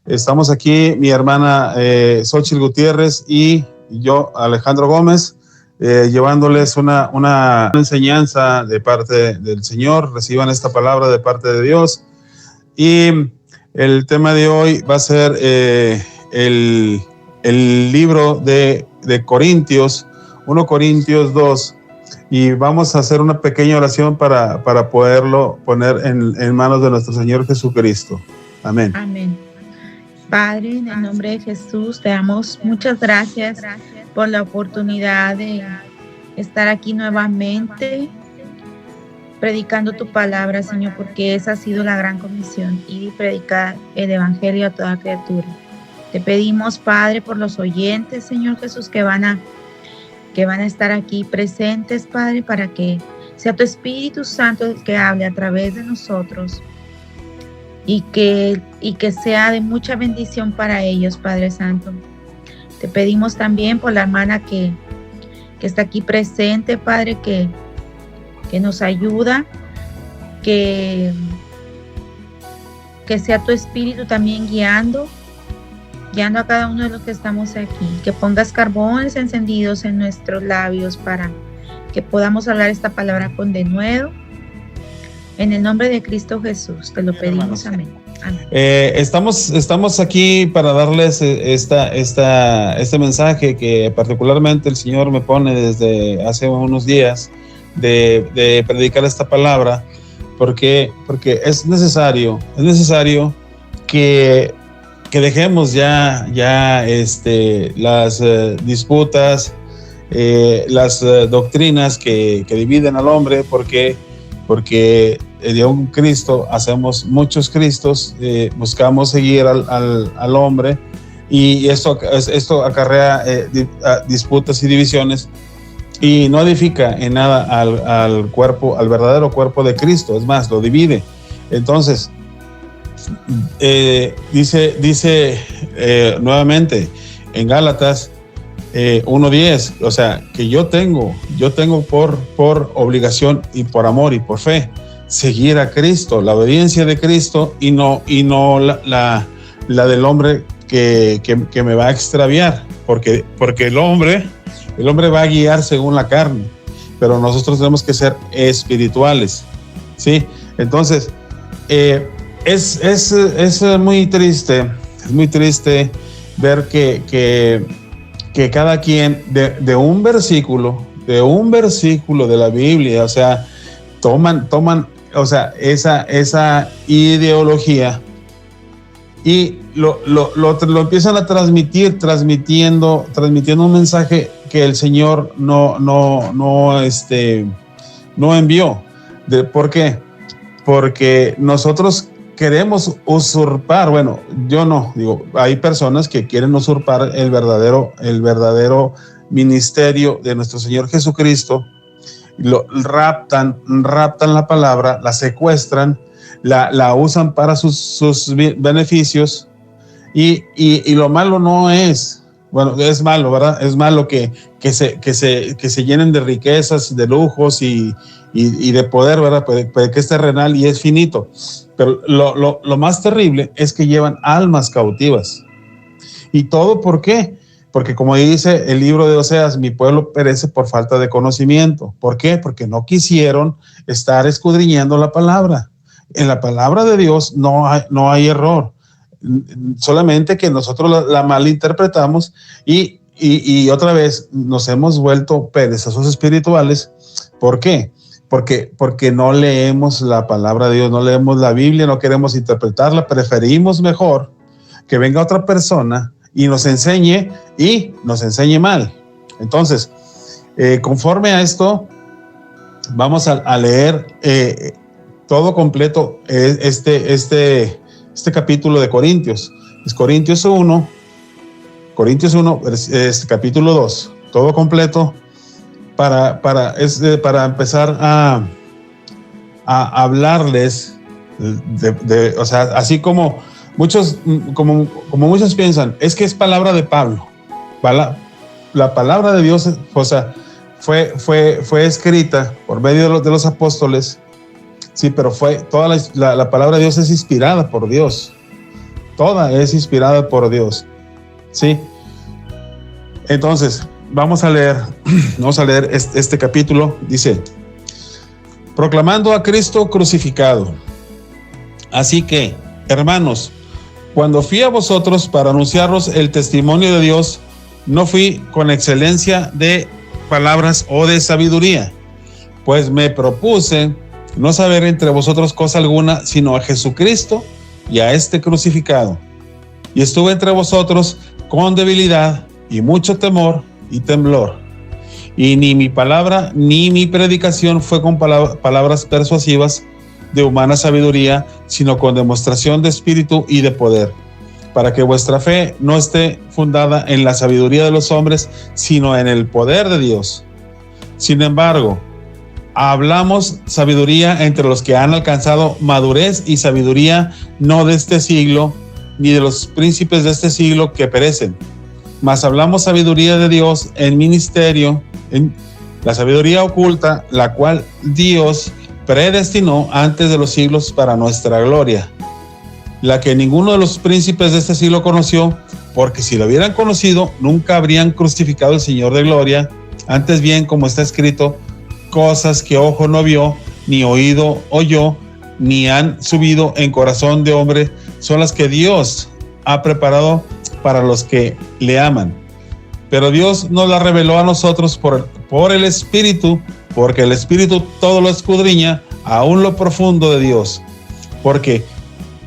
Estamos aquí, mi hermana Xochitl Gutiérrez y yo, Alejandro Gómez, llevándoles una enseñanza de parte del Señor. Reciban esta palabra de parte de Dios. Y el tema de hoy va a ser el libro de Corintios, 1 Corintios 2. Y vamos a hacer una pequeña oración para poderlo poner en manos de nuestro Señor Jesucristo. Amén. Amén. Padre, en el nombre de Jesús, te damos muchas gracias por la oportunidad de estar aquí nuevamente predicando tu palabra, Señor, porque esa ha sido la gran comisión, ir y predicar el evangelio a toda criatura. Te pedimos, Padre, por los oyentes, Señor Jesús, que van a estar aquí presentes, Padre, para que sea tu Espíritu Santo el que hable a través de nosotros y que sea de mucha bendición para ellos, Padre Santo. Te pedimos también por la hermana que está aquí presente, Padre, que nos ayuda, que sea tu Espíritu también guiando a cada uno de los que estamos aquí, que pongas carbones encendidos en nuestros labios para que podamos hablar esta palabra con denuedo. En el nombre de Cristo Jesús, te lo pedimos. Amén. Amén. Estamos aquí para darles este mensaje que particularmente el Señor me pone desde hace unos días de predicar esta palabra, porque es necesario que dejemos ya las disputas, las doctrinas que dividen al hombre, porque de un Cristo hacemos muchos Cristos, buscamos seguir al hombre, y esto acarrea disputas y divisiones, y no edifica en nada al cuerpo, al verdadero cuerpo de Cristo. Es más, lo divide. Entonces, dice nuevamente en Gálatas 1:10, o sea, que yo tengo por obligación y por amor y por fe seguir a Cristo, la obediencia de Cristo, y no la del hombre que me va a extraviar, porque el hombre va a guiar según la carne, pero nosotros tenemos que ser espirituales, ¿sí? Entonces, es muy triste ver que cada quien de un versículo de la Biblia, o sea, toman, o sea, esa ideología y lo empiezan a transmitiendo un mensaje que el Señor no envió. ¿Por qué? Porque nosotros queremos usurpar, bueno, yo no, digo, hay personas que quieren usurpar el verdadero ministerio de nuestro Señor Jesucristo, lo raptan la palabra, la secuestran, la usan para sus beneficios, y lo malo no es, bueno, es malo, ¿verdad? Es malo que se llenen de riquezas, de lujos y de poder, ¿verdad? Puede que es terrenal y es finito. Pero lo más terrible es que llevan almas cautivas. ¿Y todo por qué? Porque, como dice el libro de Oseas, mi pueblo perece por falta de conocimiento. ¿Por qué? Porque no quisieron estar escudriñando la palabra. En la palabra de Dios no hay error. Solamente que nosotros la malinterpretamos y otra vez nos hemos vuelto perezosos espirituales. ¿Por qué? Porque no leemos la palabra de Dios, no leemos la Biblia, no queremos interpretarla, preferimos mejor que venga otra persona y nos enseñe mal. Entonces, conforme a esto, vamos a leer todo completo este capítulo de Corintios. Es Corintios 1, capítulo 2, todo completo, para empezar a hablarles o sea, así como muchos piensan, es que es palabra de Pablo. La palabra de Dios, o sea, fue escrita por medio de los apóstoles, sí, pero toda la palabra de Dios es inspirada por Dios. toda es inspirada por Dios. ¿Sí? Entonces, vamos a leer este capítulo. Dice: proclamando a Cristo crucificado. Así que, hermanos, cuando fui a vosotros para anunciaros el testimonio de Dios, no fui con excelencia de palabras o de sabiduría, pues me propuse no saber entre vosotros cosa alguna, sino a Jesucristo y a este crucificado. Y estuve entre vosotros con debilidad y mucho temor y temblor. Y ni mi palabra ni mi predicación fue con palabras persuasivas de humana sabiduría, sino con demostración de espíritu y de poder, para que vuestra fe no esté fundada en la sabiduría de los hombres, sino en el poder de Dios. Sin embargo, hablamos sabiduría entre los que han alcanzado madurez y sabiduría no de este siglo, ni de los príncipes de este siglo que perecen. Mas hablamos sabiduría de Dios en ministerio, en la sabiduría oculta, la cual Dios predestinó antes de los siglos para nuestra gloria, la que ninguno de los príncipes de este siglo conoció, porque si lo hubieran conocido, nunca habrían crucificado al Señor de gloria. Antes bien, como está escrito, cosas que ojo no vio, ni oído oyó, ni han subido en corazón de hombre, son las que Dios ha preparado para los que le aman. Pero Dios nos la reveló a nosotros por el Espíritu, porque el Espíritu todo lo escudriña, aún lo profundo de Dios. Porque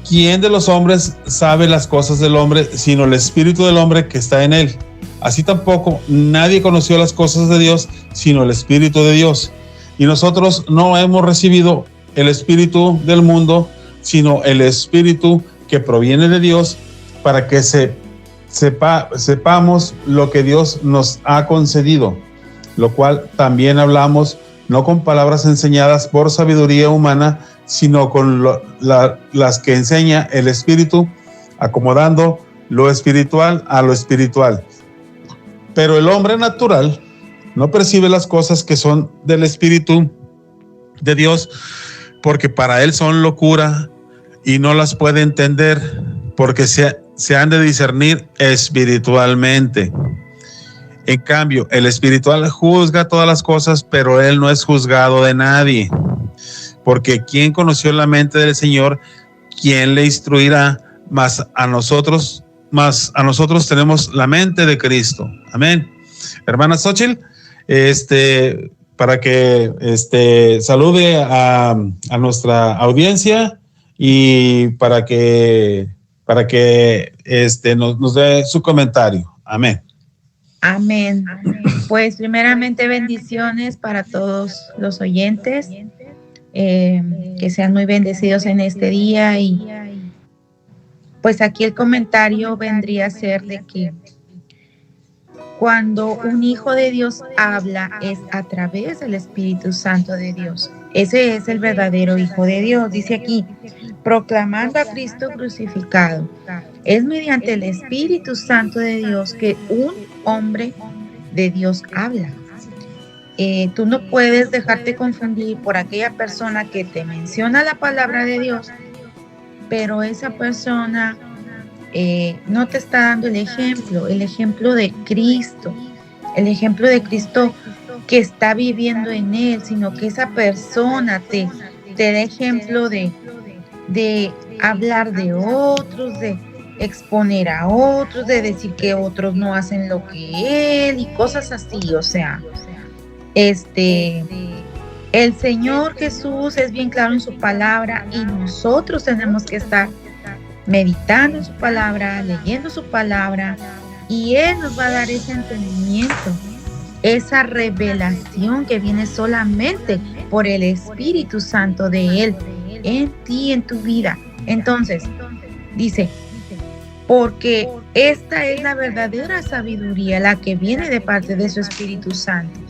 ¿quién de los hombres sabe las cosas del hombre, sino el Espíritu del hombre que está en él? Así tampoco nadie conoció las cosas de Dios, sino el Espíritu de Dios. Y nosotros no hemos recibido el Espíritu del mundo, sino el Espíritu que proviene de Dios, para que sepamos lo que Dios nos ha concedido, lo cual también hablamos, no con palabras enseñadas por sabiduría humana, sino con las que enseña el Espíritu, acomodando lo espiritual a lo espiritual. Pero el hombre natural no percibe las cosas que son del Espíritu de Dios, porque para él son locura y no las puede entender, porque se han de discernir espiritualmente. En cambio, el espiritual juzga todas las cosas, pero él no es juzgado de nadie. Porque ¿quién conoció la mente del Señor? ¿Quién le instruirá? Mas a nosotros tenemos la mente de Cristo. Amén. Hermana Xochitl, para que salude a nuestra audiencia y para que nos dé su comentario. Amén. Amén. Pues primeramente bendiciones para todos los oyentes, que sean muy bendecidos en este día. Y pues aquí el comentario vendría a ser de que cuando un hijo de Dios habla es a través del Espíritu Santo de Dios. Ese es el verdadero hijo de Dios. Dice aquí, proclamando a Cristo crucificado. Es mediante el Espíritu Santo de Dios que un hombre de Dios habla. Tú no puedes dejarte confundir por aquella persona que te menciona la palabra de Dios, pero esa persona no te está dando el ejemplo de Cristo, el ejemplo de Cristo que está viviendo en él, sino que esa persona te da ejemplo de hablar de otros, de exponer a otros, de decir que otros no hacen lo que él y cosas así. O sea, el Señor Jesús es bien claro en su palabra y nosotros tenemos que estar meditando en su palabra, leyendo su palabra, y Él nos va a dar ese entendimiento, esa revelación que viene solamente por el Espíritu Santo de Él en ti, en tu vida. Entonces, dice, porque esta es la verdadera sabiduría, la que viene de parte de su Espíritu Santo.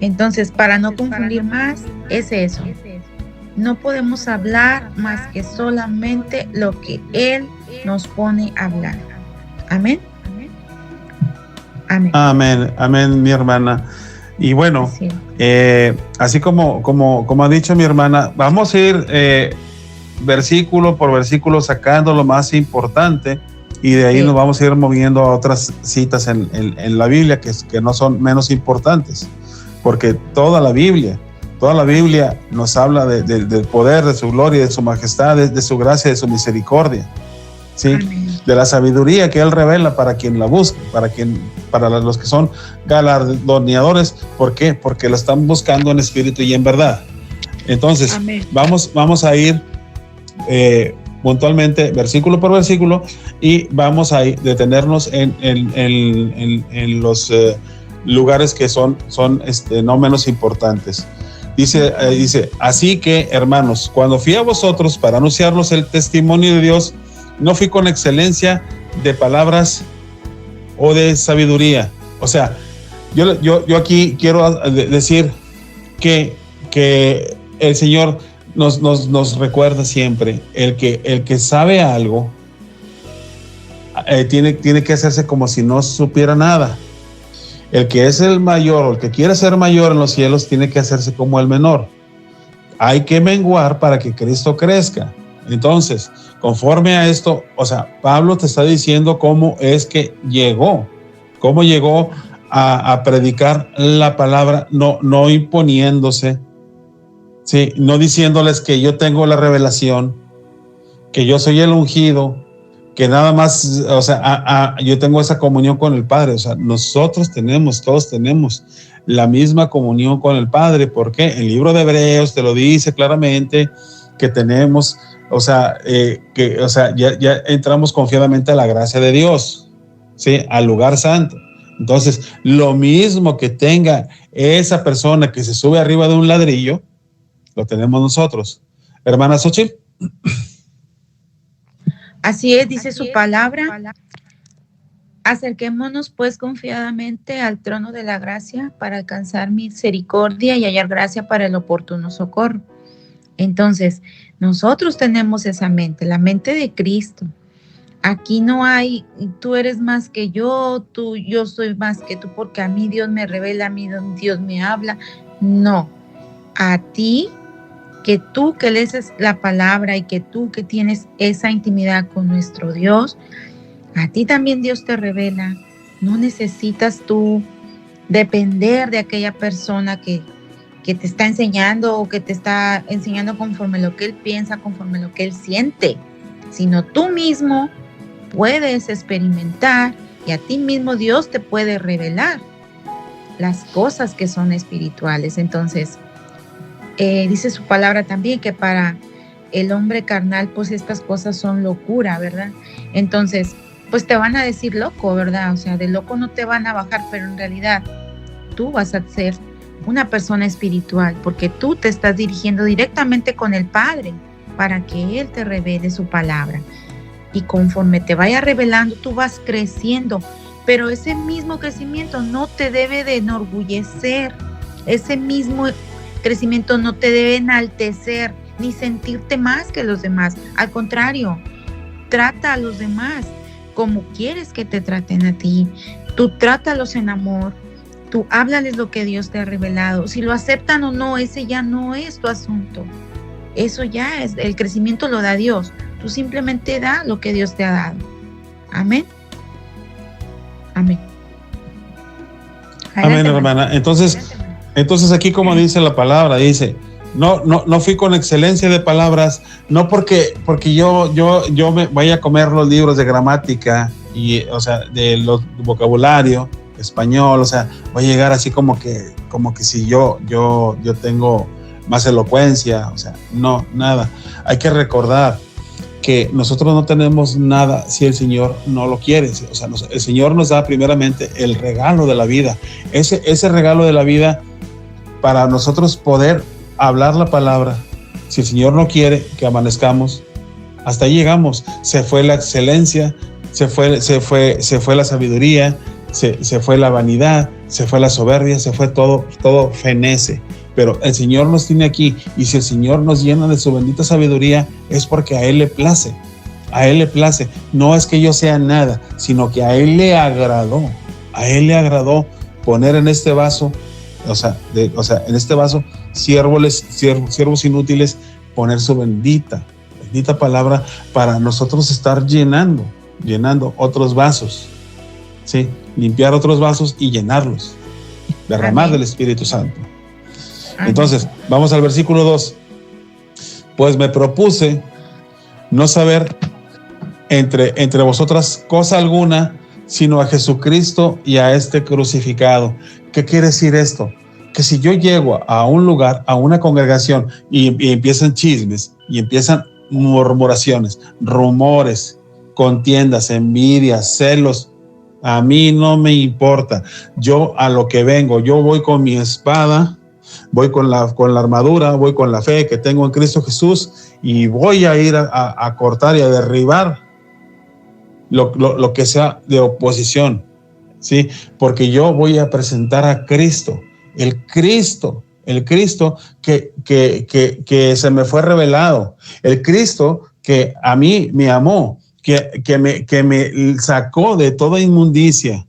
Entonces, para no confundir más, es eso. No podemos hablar más que solamente lo que Él nos pone a hablar. Amén. Amén. Amén, amén, mi hermana. Y bueno, así como ha dicho mi hermana, vamos a ir versículo por versículo sacando lo más importante, y de ahí nos vamos a ir moviendo a otras citas en la Biblia que no son menos importantes, porque toda la Biblia nos habla del poder, de su gloria, de su majestad, de su gracia, de su misericordia, ¿sí? Amén. De la sabiduría que Él revela para quien la busque, para los que son galardoneadores. ¿Por qué? Porque la están buscando en espíritu y en verdad. Entonces, vamos a ir puntualmente, versículo por versículo, y vamos a detenernos en los lugares que son no menos importantes. Dice, así que, hermanos, cuando fui a vosotros para anunciarlos el testimonio de Dios, no fui con excelencia de palabras o de sabiduría. O sea, yo aquí quiero decir que el Señor nos recuerda siempre, el que sabe algo tiene que hacerse como si no supiera nada. El que es el mayor, o el que quiere ser mayor en los cielos, tiene que hacerse como el menor. Hay que menguar para que Cristo crezca. Entonces, conforme a esto, o sea, Pablo te está diciendo cómo es que llegó a predicar la palabra, no imponiéndose, ¿sí? No diciéndoles que yo tengo la revelación, que yo soy el ungido, que nada más, o sea, yo tengo esa comunión con el Padre. O sea, todos tenemos la misma comunión con el Padre. ¿Por qué? El libro de Hebreos te lo dice claramente, que tenemos, o sea, ya entramos confiadamente a la gracia de Dios, ¿sí? Al lugar santo. Entonces, lo mismo que tenga esa persona que se sube arriba de un ladrillo, lo tenemos nosotros. Hermana Xochitl. Así es, dice su palabra. Acerquémonos pues confiadamente al trono de la gracia para alcanzar misericordia y hallar gracia para el oportuno socorro. Entonces, nosotros tenemos esa mente, la mente de Cristo. Aquí no hay, tú eres más que yo soy más que tú, porque a mí Dios me revela, a mí Dios me habla. No, a ti, que tú que lees la palabra y que tú que tienes esa intimidad con nuestro Dios, a ti también Dios te revela. No necesitas tú depender de aquella persona que te está enseñando o que te está enseñando conforme lo que él piensa, conforme lo que él siente, sino tú mismo puedes experimentar y a ti mismo Dios te puede revelar las cosas que son espirituales. Entonces, dice su palabra también que para el hombre carnal, pues estas cosas son locura, ¿verdad? Entonces, pues te van a decir loco, ¿verdad? O sea, de loco no te van a bajar, pero en realidad tú vas a ser una persona espiritual porque tú te estás dirigiendo directamente con el Padre para que Él te revele su palabra. Y conforme te vaya revelando, tú vas creciendo, pero ese mismo crecimiento no te debe de enorgullecer, ese mismo crecimiento no te debe enaltecer ni sentirte más que los demás. Al contrario, trata a los demás como quieres que te traten a ti. Tú trátalos en amor, tú háblales lo que Dios te ha revelado. Si lo aceptan o no, ese ya no es tu asunto. Eso ya es, el crecimiento lo da Dios. Tú simplemente da lo que Dios te ha dado. Amén. Amén. Amén, hermana. Entonces aquí, como dice la palabra, dice, no fui con excelencia de palabras, no porque yo me vaya a comer los libros de gramática y, o sea, de los vocabulario español, o sea, voy a llegar así como que si yo tengo más elocuencia, o sea, no, nada. Hay que recordar que nosotros no tenemos nada si el Señor no lo quiere. O sea, el Señor nos da primeramente el regalo de la vida. Ese regalo de la vida para nosotros poder hablar la palabra. Si el Señor no quiere que amanezcamos, hasta ahí llegamos. Se fue la excelencia, se fue la sabiduría, se fue la vanidad, se fue la soberbia, se fue todo fenece. Pero el Señor nos tiene aquí, y si el Señor nos llena de su bendita sabiduría, es porque a Él le place. A Él le place. No es que yo sea nada, sino que a Él le agradó. A Él le agradó poner en este vaso, en este vaso, siervos inútiles, poner su bendita bendita palabra para nosotros estar llenando otros vasos, ¿sí? Limpiar otros vasos y llenarlos, derramar del Espíritu Santo. Amén. Entonces, vamos al versículo 2. Pues me propuse no saber entre vosotras cosa alguna, sino a Jesucristo y a este crucificado. ¿Qué quiere decir esto? Que si yo llego a un lugar, a una congregación, y empiezan chismes, y empiezan murmuraciones, rumores, contiendas, envidias, celos, a mí no me importa. Yo a lo que vengo, yo voy con mi espada, voy con la armadura, voy con la fe que tengo en Cristo Jesús, y voy a ir a cortar y a derribar lo que sea de oposición, ¿sí? Porque yo voy a presentar a Cristo, el Cristo que se me fue revelado, el Cristo que a mí me amó, que me sacó de toda inmundicia.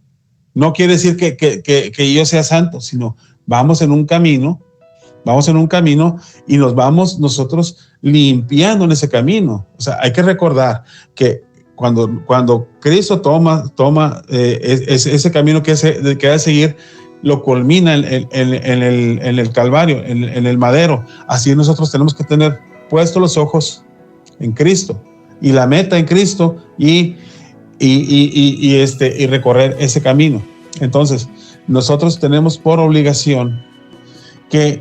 No quiere decir que yo sea santo, sino vamos en un camino y nos vamos nosotros limpiando en ese camino. O sea, hay que recordar que cuando Cristo toma ese camino que ha de seguir, lo culmina en el Calvario, en el madero. Así nosotros tenemos que tener puestos los ojos en Cristo y la meta en Cristo y recorrer ese camino. Entonces, nosotros tenemos por obligación que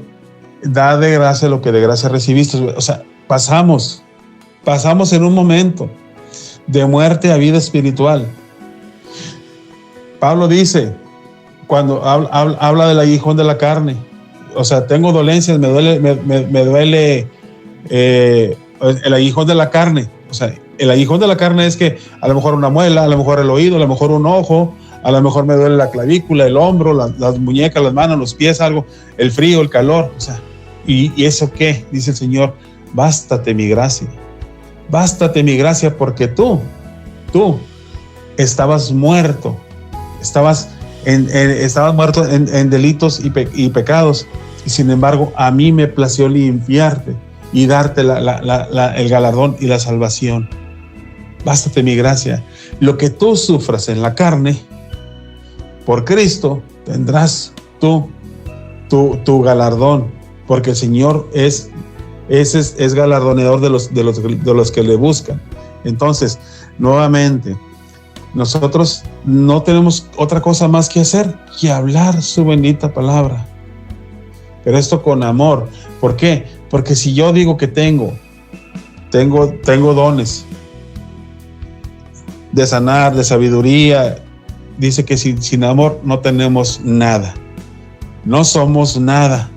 da de gracia lo que de gracia recibiste. O sea, pasamos en un momento de muerte a vida espiritual. Pablo dice, cuando habla del aguijón de la carne, o sea, tengo dolencias, me duele el aguijón de la carne. O sea, el aguijón de la carne es que a lo mejor una muela, a lo mejor el oído, a lo mejor un ojo, a lo mejor me duele la clavícula, el hombro, las muñecas, las manos, los pies, algo, el frío, el calor. O sea, ¿y eso qué? Dice el Señor, bástate mi gracia porque tú estabas muerto, estabas muerto en delitos y pecados, y sin embargo a mí me plació limpiarte y darte el galardón y la salvación. Bástate mi gracia. Lo que tú sufras en la carne, por Cristo tendrás tu galardón, porque el Señor es galardonador de los que le buscan. Entonces, nuevamente, nosotros no tenemos otra cosa más que hacer que hablar su bendita palabra, pero esto con amor. ¿Por qué? Porque si yo digo que tengo dones de sanar, de sabiduría, dice que sin amor no tenemos nada, no somos nada.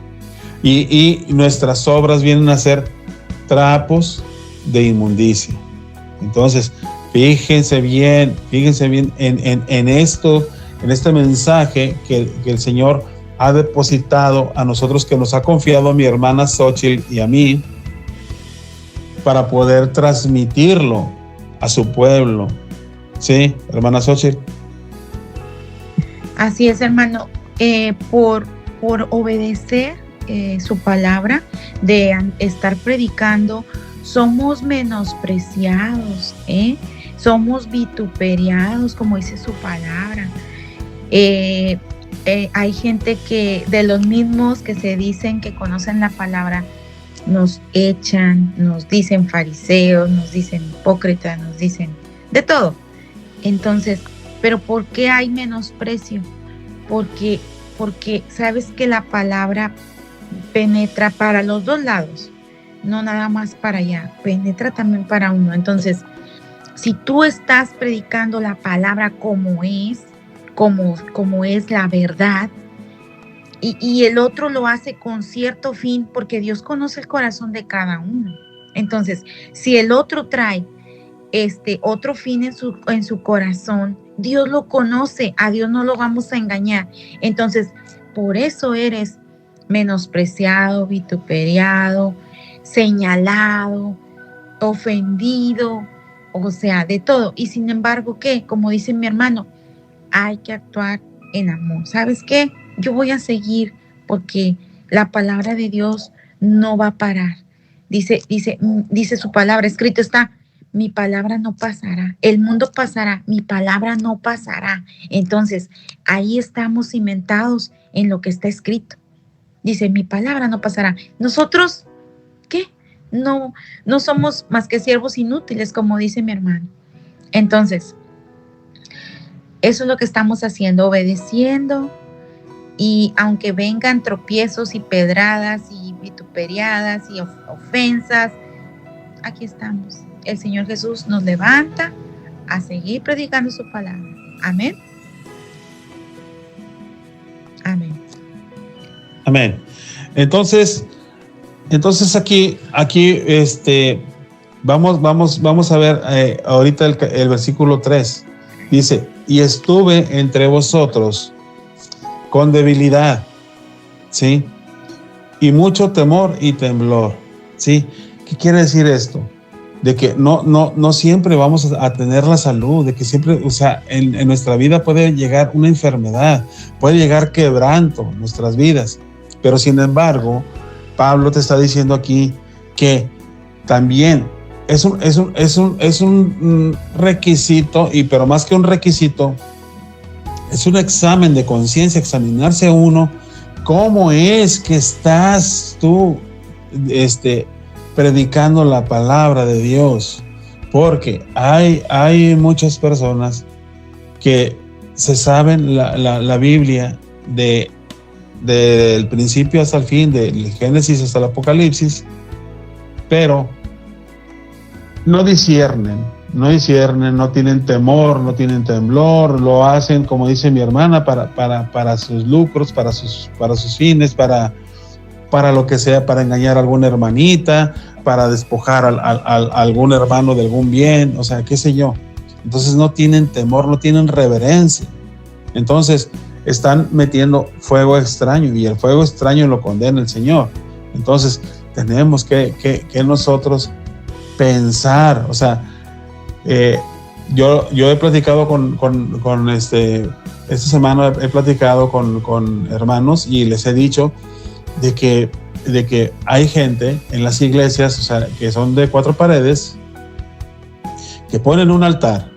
Y nuestras obras vienen a ser trapos de inmundicia. Entonces, fíjense bien en esto, en este mensaje que el Señor ha depositado a nosotros, que nos ha confiado a mi hermana Xochitl y a mí, para poder transmitirlo a su pueblo. ¿Sí, hermana Xochitl? Así es, hermano. Por obedecer su palabra, de estar predicando, somos menospreciados, somos vituperiados, como dice su palabra. Hay gente que, de los mismos que se dicen que conocen la palabra, nos echan, nos dicen fariseos, nos dicen hipócritas, nos dicen de todo. Entonces, ¿pero por qué hay menosprecio? Porque sabes que la palabra penetra para los dos lados, no nada más para allá, penetra también para uno. Entonces, si tú estás predicando la palabra como es la verdad, y el otro lo hace con cierto fin, porque Dios conoce el corazón de cada uno. Entonces, si el otro trae otro fin en su corazón, Dios lo conoce, a Dios no lo vamos a engañar. Entonces, por eso eres menospreciado, vituperiado, señalado, ofendido, o sea, de todo. Y sin embargo, ¿qué? Como dice mi hermano, hay que actuar en amor. ¿Sabes qué? Yo voy a seguir, porque la palabra de Dios no va a parar. Dice su palabra, escrito está, mi palabra no pasará, el mundo pasará, mi palabra no pasará. Entonces, ahí estamos cimentados en lo que está escrito. Dice, mi palabra no pasará. Nosotros, ¿qué? No somos más que siervos inútiles, como dice mi hermano. Entonces, eso es lo que estamos haciendo, obedeciendo, y aunque vengan tropiezos y pedradas y vituperiadas y ofensas, aquí estamos. El Señor Jesús nos levanta a seguir predicando su palabra. Amén. Amén. Amén. Entonces aquí vamos a ver ahorita el versículo 3. Dice, y estuve entre vosotros con debilidad, ¿sí? Y mucho temor y temblor, ¿sí? ¿Qué quiere decir esto? De que no siempre vamos a tener la salud, de que siempre, o sea, en nuestra vida puede llegar una enfermedad, puede llegar quebranto en nuestras vidas, pero sin embargo, Pablo te está diciendo aquí que también es un requisito, pero más que un requisito, es un examen de conciencia, examinarse uno, cómo es que estás tú predicando la palabra de Dios, porque hay muchas personas que se saben la Biblia del principio hasta el fin, del Génesis hasta el Apocalipsis, pero no disciernen, no tienen temor, no tienen temblor, lo hacen, como dice mi hermana, para sus lucros, para sus fines, para lo que sea, para engañar a alguna hermanita, para despojar a algún hermano de algún bien, o sea, qué sé yo. Entonces no tienen temor, no tienen reverencia. Entonces están metiendo fuego extraño, y el fuego extraño lo condena el Señor. Entonces tenemos que nosotros pensar, o sea, yo he platicado esta semana he platicado con hermanos y les he dicho de que hay gente en las iglesias, o sea, que son de 4 paredes, que ponen un altar,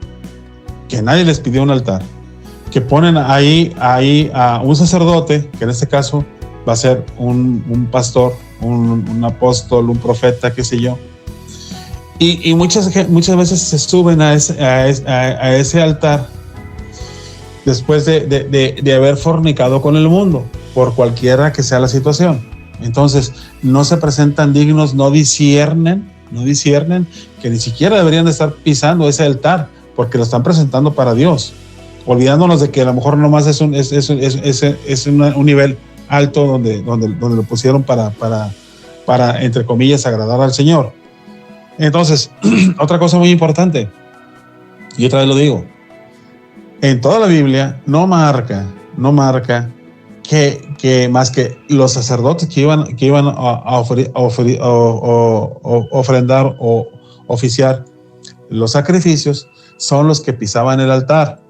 que nadie les pidió un altar, que ponen ahí a un sacerdote, que en este caso va a ser un pastor, un apóstol, un profeta, qué sé yo, y muchas veces se suben a ese altar después de haber fornicado con el mundo, por cualquiera que sea la situación. Entonces no se presentan dignos, no disciernen que ni siquiera deberían de estar pisando ese altar, porque lo están presentando para Dios, olvidándonos de que a lo mejor nomás es un nivel alto donde lo pusieron para entre comillas agradar al Señor. Entonces, otra cosa muy importante, y otra vez lo digo, en toda la Biblia no marca que más que los sacerdotes que iban a ofrendar o oficiar los sacrificios son los que pisaban el altar,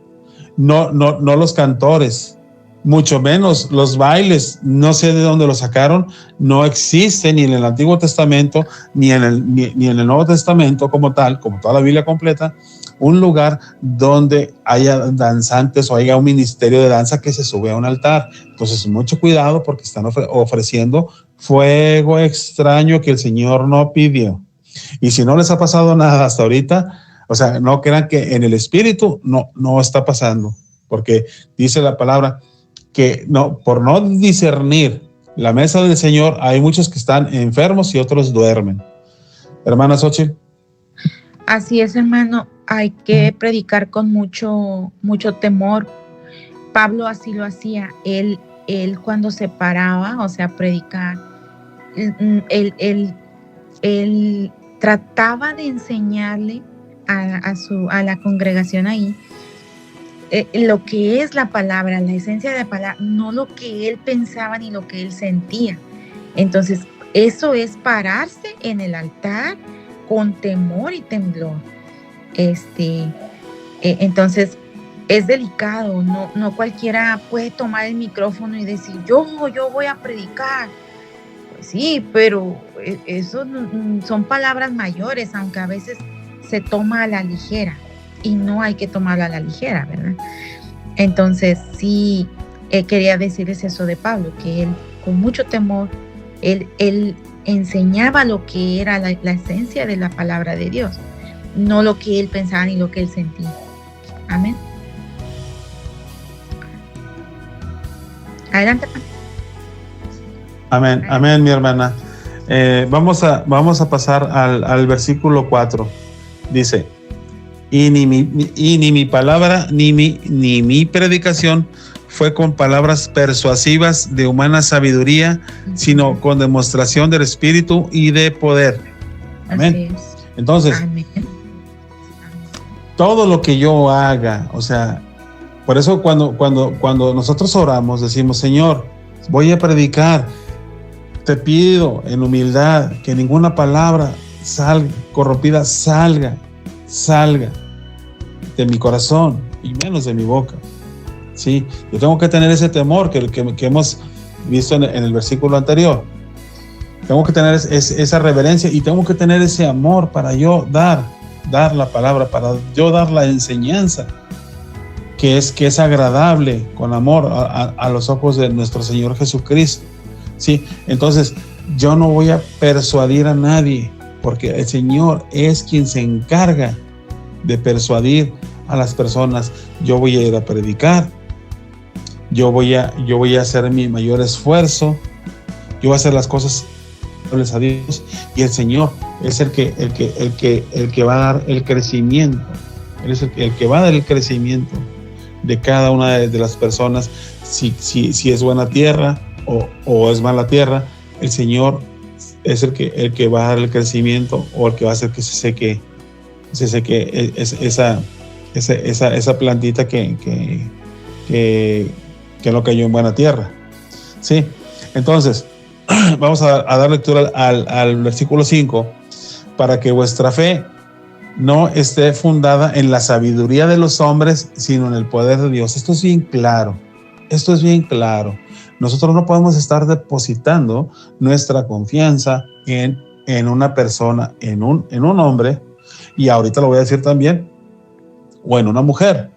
no los cantores, mucho menos los bailes. No sé de dónde lo sacaron, no existe ni en el Antiguo Testamento ni en el Nuevo Testamento como tal, como toda la Biblia completa, un lugar donde haya danzantes o haya un ministerio de danza que se sube a un altar. Entonces mucho cuidado, porque están ofreciendo fuego extraño que el Señor no pidió. Y si no les ha pasado nada hasta ahorita, o sea, no crean que en el espíritu no está pasando, porque dice la palabra que por no discernir la mesa del Señor, hay muchos que están enfermos y otros duermen. Hermana Xochitl. Así es, hermano, hay que predicar con mucho temor. Pablo así lo hacía. Él cuando se paraba, o sea, predicar, él trataba de enseñarle a la congregación ahí lo que es la palabra, la esencia de la palabra, no lo que él pensaba ni lo que él sentía. Entonces, eso es pararse en el altar con temor y temblor. Entonces, es delicado, no cualquiera puede tomar el micrófono y decir, yo voy a predicar. Sí, pero eso son palabras mayores, aunque a veces se toma a la ligera y no hay que tomarla a la ligera, ¿verdad? Entonces sí, quería decirles eso de Pablo, que él con mucho temor, él enseñaba lo que era la esencia de la palabra de Dios, no lo que él pensaba ni lo que él sentía. Amén. Adelante. Amén, amén, mi hermana. Vamos a pasar al versículo 4. Dice, y ni mi palabra, ni mi predicación fue con palabras persuasivas de humana sabiduría, sino con demostración del Espíritu y de poder. Amén. Entonces, amén. Todo lo que yo haga, o sea, por eso cuando nosotros oramos, decimos, Señor, voy a predicar, te pido en humildad que ninguna palabra corrompida salga de mi corazón y menos de mi boca. Sí, yo tengo que tener ese temor que hemos visto en el versículo anterior. Tengo que tener esa reverencia y tengo que tener ese amor para yo dar la palabra, para yo dar la enseñanza que es agradable con amor a los ojos de nuestro Señor Jesucristo. Sí, entonces yo no voy a persuadir a nadie, porque el Señor es quien se encarga de persuadir a las personas. Yo voy a ir a predicar, yo voy a hacer mi mayor esfuerzo, yo voy a hacer las cosas a Dios, y el Señor es el que va a dar el crecimiento. Él es el que va a dar el crecimiento de cada una de las personas. Si es buena tierra o es mala tierra, el Señor es el que va a dar el crecimiento, o el que va a hacer que se seque esa plantita que no cayó en buena tierra. Sí, entonces vamos a dar lectura al versículo 5, para que vuestra fe no esté fundada en la sabiduría de los hombres, sino en el poder de Dios. Esto es bien claro. Nosotros no podemos estar depositando nuestra confianza en una persona, en un hombre, y ahorita lo voy a decir también, o en una mujer.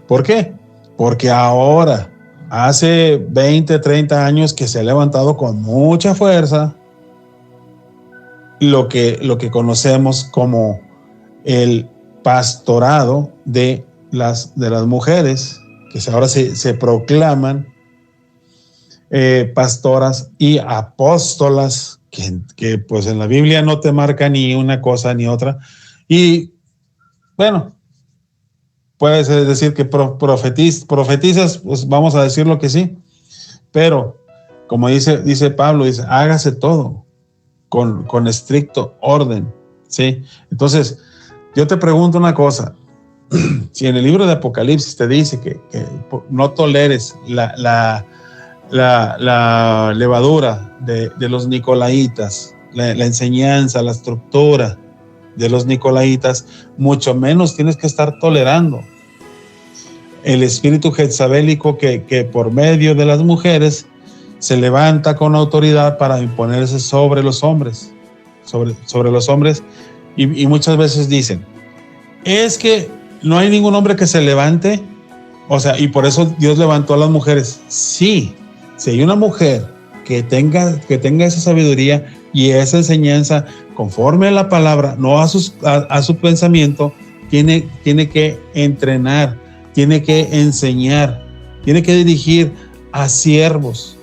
¿Por qué? Porque ahora, hace 20, 30 años que se ha levantado con mucha fuerza lo que conocemos como el pastorado de las mujeres, que ahora se proclaman pastoras y apóstolas, que pues en la Biblia no te marca ni una cosa ni otra. Y bueno, puedes decir que profetizas, pues vamos a decirlo que sí, pero como dice Pablo, dice, hágase todo con estricto orden, ¿sí? Entonces, yo te pregunto una cosa. Si en el libro de Apocalipsis te dice que no toleres la levadura de los nicolaítas, la enseñanza, la estructura de los nicolaítas, mucho menos tienes que estar tolerando el espíritu jezabélico que por medio de las mujeres se levanta con autoridad para imponerse sobre los hombres, sobre los hombres, y muchas veces dicen, es que no hay ningún hombre que se levante, o sea, y por eso Dios levantó a las mujeres. Sí, si hay una mujer que tenga esa sabiduría y esa enseñanza conforme a la palabra, no a su pensamiento, tiene que entrenar, tiene que enseñar, tiene que dirigir a siervos,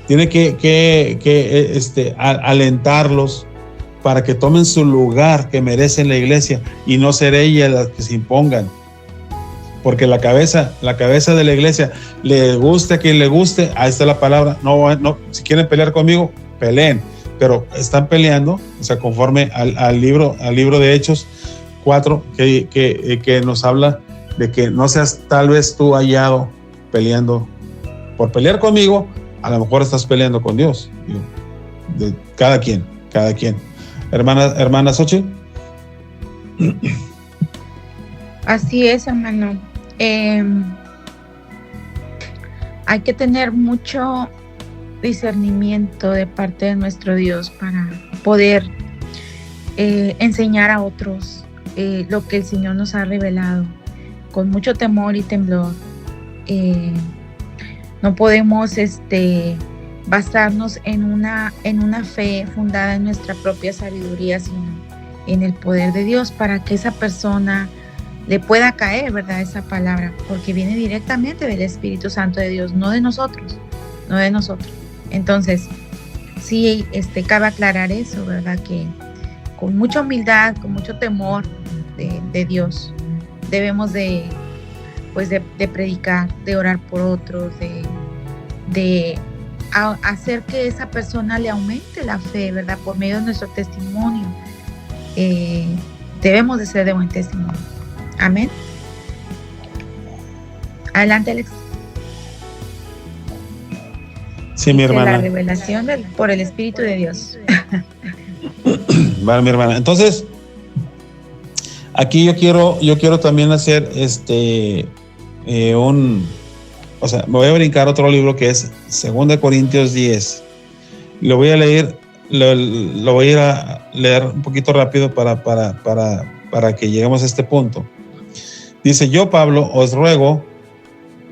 tiene que alentarlos para que tomen su lugar que merecen la iglesia, y no ser ellas las que se impongan. Porque la cabeza de la iglesia, le guste a quien le guste, ahí está la palabra, no, si quieren pelear conmigo, peleen, pero están peleando, o sea, conforme al libro de Hechos 4, que nos habla de que no seas tal vez tú hallado peleando. Por pelear conmigo, a lo mejor estás peleando con Dios. De cada quien. Hermana Xochitl. Así es, hermano. Hay que tener mucho discernimiento de parte de nuestro Dios para poder enseñar a otros lo que el Señor nos ha revelado con mucho temor y temblor. No podemos basarnos en una fe fundada en nuestra propia sabiduría, sino en el poder de Dios, para que esa persona le pueda caer, ¿verdad?, esa palabra, porque viene directamente del Espíritu Santo de Dios, no de nosotros. Entonces, sí, cabe aclarar eso, ¿verdad?, que con mucha humildad, con mucho temor de Dios, debemos de predicar, de orar por otros, de hacer que esa persona le aumente la fe, ¿verdad?, por medio de nuestro testimonio. Debemos de ser de buen testimonio. Amén. Adelante, Alex. Sí, mi hermana. La revelación por el Espíritu de Dios. Vale, mi hermana. Entonces, aquí yo quiero también hacer me voy a brincar otro libro que es 2 Corintios 10. Lo voy a leer, lo voy a ir a leer un poquito rápido para que lleguemos a este punto. Dice: yo, Pablo, os ruego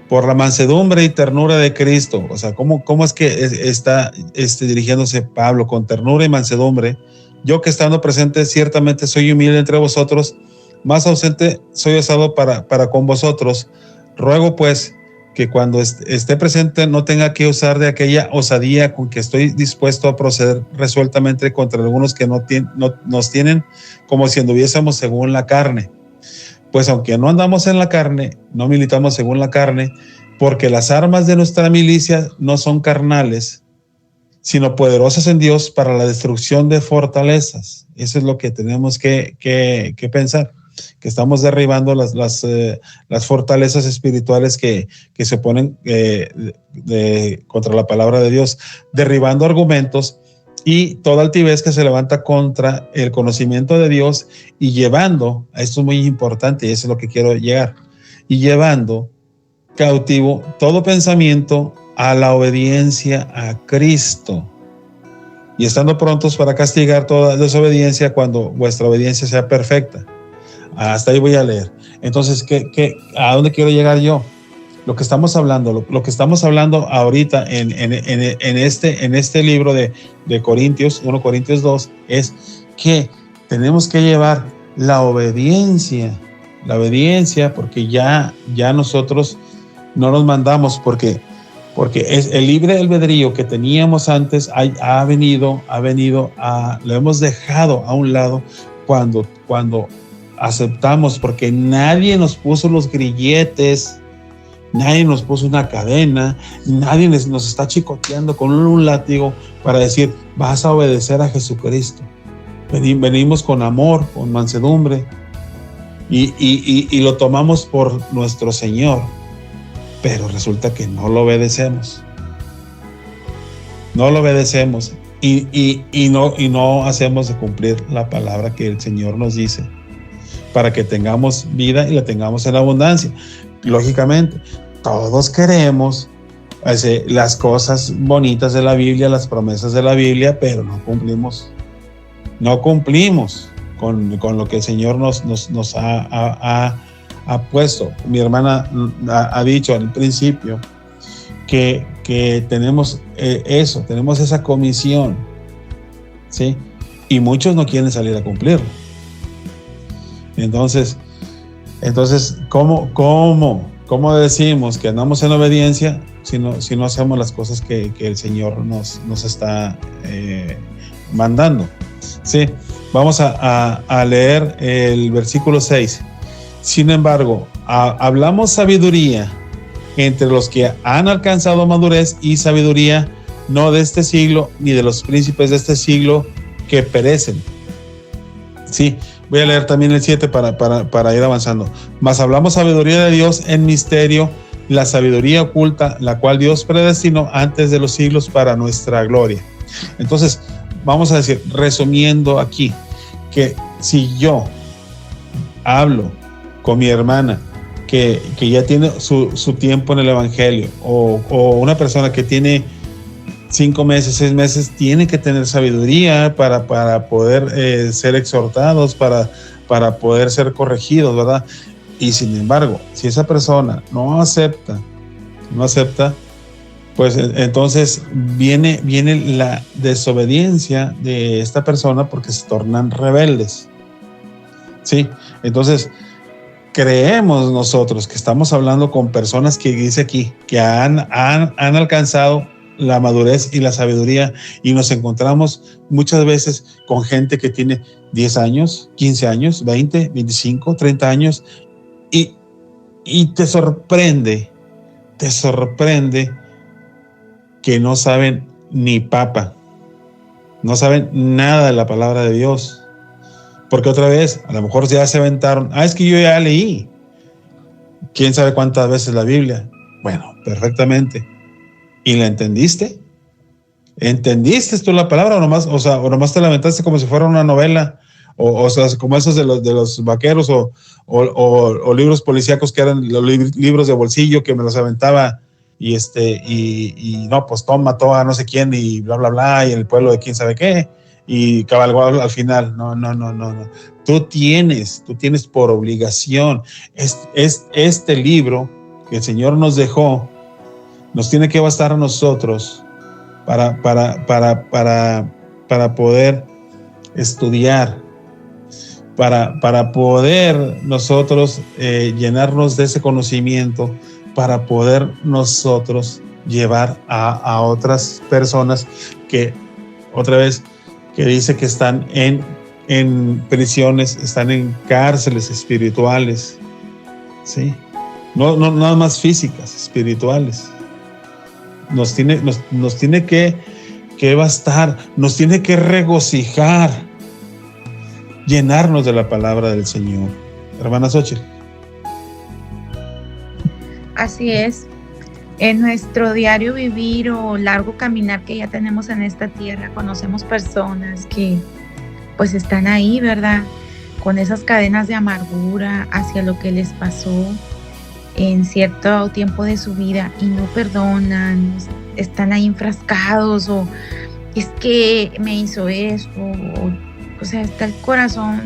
por la mansedumbre y ternura de Cristo. O sea, ¿cómo es que está dirigiéndose Pablo con ternura y mansedumbre? Yo, que estando presente ciertamente soy humilde entre vosotros, más ausente soy osado para con vosotros. Ruego pues que cuando esté presente no tenga que usar de aquella osadía con que estoy dispuesto a proceder resueltamente contra algunos que no nos tienen como si anduviésemos según la carne. Pues aunque no andamos en la carne, no militamos según la carne, porque las armas de nuestra milicia no son carnales, sino poderosas en Dios para la destrucción de fortalezas. Eso es lo que tenemos que pensar, que estamos derribando las fortalezas espirituales que se oponen contra la palabra de Dios, derribando argumentos y toda altivez que se levanta contra el conocimiento de Dios, y llevando, esto es muy importante y eso es lo que quiero llegar, y llevando cautivo todo pensamiento a la obediencia a Cristo, y estando prontos para castigar toda desobediencia cuando vuestra obediencia sea perfecta. Hasta ahí voy a leer. Entonces, ¿a dónde quiero llegar yo? Lo que estamos hablando, lo que estamos hablando ahorita en este libro de Corintios, 1 Corintios 2, es que tenemos que llevar la obediencia, porque ya nosotros no nos mandamos, porque es el libre albedrío que teníamos antes, lo hemos dejado a un lado cuando aceptamos, porque nadie nos puso los grilletes, nadie nos puso una cadena, nadie nos está chicoteando con un látigo para decir: vas a obedecer a Jesucristo. Venimos con amor, con mansedumbre, y lo tomamos por nuestro Señor, pero resulta que no lo obedecemos. Y no hacemos de cumplir la palabra que el Señor nos dice, para que tengamos vida y la tengamos en abundancia. Lógicamente, todos queremos las cosas bonitas de la Biblia, las promesas de la Biblia, pero no cumplimos con lo que el Señor nos ha puesto. Mi hermana ha dicho al principio que tenemos tenemos esa comisión, ¿sí? Y muchos no quieren salir a cumplirlo. Entonces, ¿cómo decimos que andamos en obediencia si no hacemos las cosas que el Señor nos está mandando? Sí, vamos a leer el versículo 6. Sin embargo, hablamos sabiduría entre los que han alcanzado madurez, y sabiduría no de este siglo, ni de los príncipes de este siglo que perecen. Sí. Voy a leer también el 7 para ir avanzando. Mas hablamos sabiduría de Dios en misterio, la sabiduría oculta, la cual Dios predestinó antes de los siglos para nuestra gloria. Entonces, vamos a decir, resumiendo aquí, que si yo hablo con mi hermana que ya tiene su tiempo en el Evangelio, o una persona que tiene 5 meses, 6 meses, tienen que tener sabiduría para poder ser exhortados, para poder ser corregidos, ¿verdad? Y sin embargo, si esa persona no acepta, pues entonces viene la desobediencia de esta persona porque se tornan rebeldes. Sí, entonces creemos nosotros que estamos hablando con personas que dice aquí, que han alcanzado la madurez y la sabiduría, y nos encontramos muchas veces con gente que tiene 10 años, 15 años, 20, 25, 30 años, y te sorprende que no saben ni papa, no saben nada de la palabra de Dios. Porque otra vez, a lo mejor ya se aventaron, es que yo ya leí, quién sabe cuántas veces la Biblia. Bueno, perfectamente. ¿Y la entendiste? ¿Entendiste tú la palabra o nomás te lamentaste como si fuera una novela? O sea, como esos de los vaqueros o libros policíacos que eran los libros de bolsillo que me los aventaba y no, pues toma no sé quién y bla, bla, bla, y el pueblo de quién sabe qué, y cabalgó al final. No. Tú tienes por obligación este libro que el Señor nos dejó, nos tiene que bastar a nosotros para poder estudiar, para poder nosotros llenarnos de ese conocimiento, para poder nosotros llevar a otras personas que, otra vez, que dice que están en prisiones, están en cárceles espirituales, ¿sí? No nada más físicas, espirituales. Nos tiene que bastar, nos tiene que regocijar, llenarnos de la palabra del Señor. Hermana Xochitl. Así es. En nuestro diario vivir o largo caminar que ya tenemos en esta tierra, conocemos personas que pues están ahí, ¿verdad? Con esas cadenas de amargura hacia lo que les pasó en cierto tiempo de su vida y no perdonan, están ahí enfrascados, o es que me hizo esto, o sea, está el corazón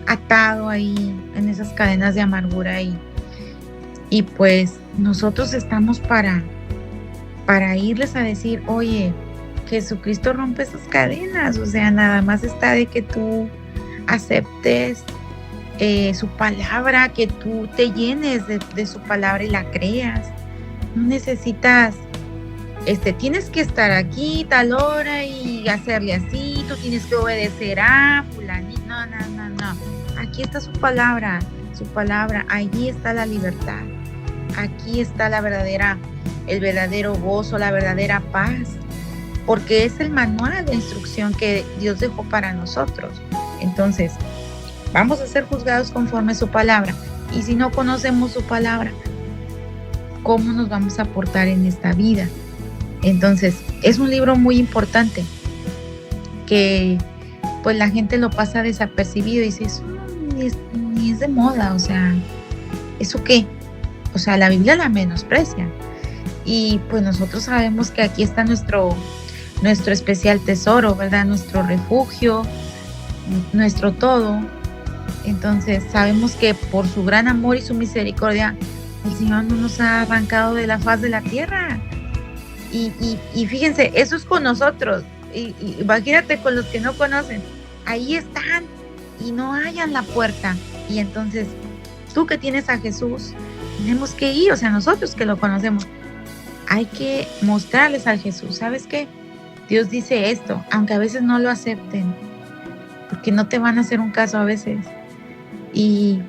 atado ahí en esas cadenas de amargura y pues nosotros estamos para irles a decir, oye, Jesucristo rompe esas cadenas, o sea, nada más está de que tú aceptes su palabra, que tú te llenes de su palabra y la creas. No necesitas, tienes que estar aquí tal hora y hacerle así, tú tienes que obedecer a fulanito. No. Aquí está su palabra, allí está la libertad, aquí está el verdadero gozo, la verdadera paz, porque es el manual de instrucción que Dios dejó para nosotros. Entonces, vamos a ser juzgados conforme a su palabra. Y si no conocemos su palabra, ¿cómo nos vamos a portar en esta vida? Entonces, es un libro muy importante que pues la gente lo pasa desapercibido y dice, eso ni es de moda, o sea, ¿eso qué? O sea, la Biblia la menosprecia. Y pues nosotros sabemos que aquí está nuestro especial tesoro, ¿verdad? Nuestro refugio, nuestro todo. Entonces sabemos que por su gran amor y su misericordia el Señor no nos ha arrancado de la faz de la tierra. Y fíjense, eso es con nosotros. Y imagínate con los que no conocen. Ahí están y no hallan la puerta. Y entonces tú que tienes a Jesús, tenemos que ir, o sea, nosotros que lo conocemos, hay que mostrarles a Jesús. ¿Sabes qué? Dios dice esto, aunque a veces no lo acepten, porque no te van a hacer un caso a veces. Y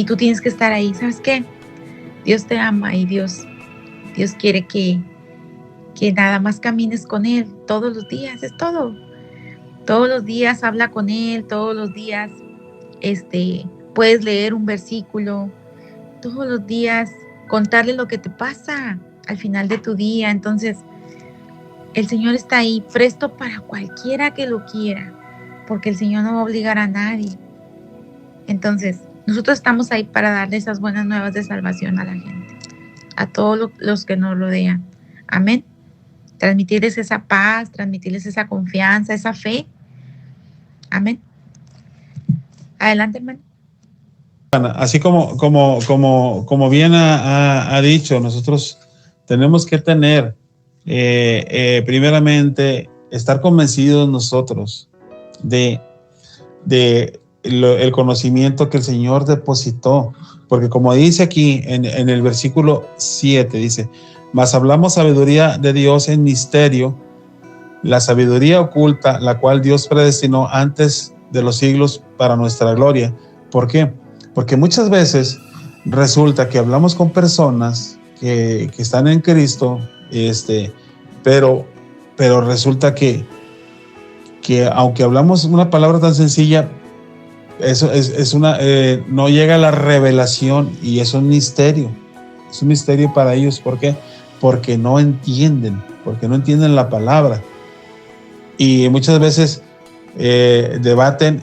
tú tienes que estar ahí. ¿Sabes qué? Dios te ama y Dios quiere que nada más camines con Él todos los días, es todo. Todos los días habla con Él, todos los días puedes leer un versículo, todos los días contarle lo que te pasa al final de tu día. Entonces, el Señor está ahí presto para cualquiera que lo quiera, porque el Señor no va a obligar a nadie. Entonces, nosotros estamos ahí para darle esas buenas nuevas de salvación a la gente, a todos los que nos rodean. Amén. transmitirles esa paz, transmitirles esa confianza, esa fe. Amén. Adelante, hermano. Así como bien ha dicho, nosotros tenemos que tener, primeramente, estar convencidos nosotros de el conocimiento que el Señor depositó, porque como dice aquí en el versículo 7, dice, mas hablamos sabiduría de Dios en misterio, la sabiduría oculta, la cual Dios predestinó antes de los siglos para nuestra gloria. ¿Por qué? Porque muchas veces resulta que hablamos con personas que están en Cristo, pero resulta que aunque hablamos una palabra tan sencilla, eso es no llega a la revelación, y es un misterio para ellos. ¿Por qué? Porque no entienden la palabra, y muchas veces debaten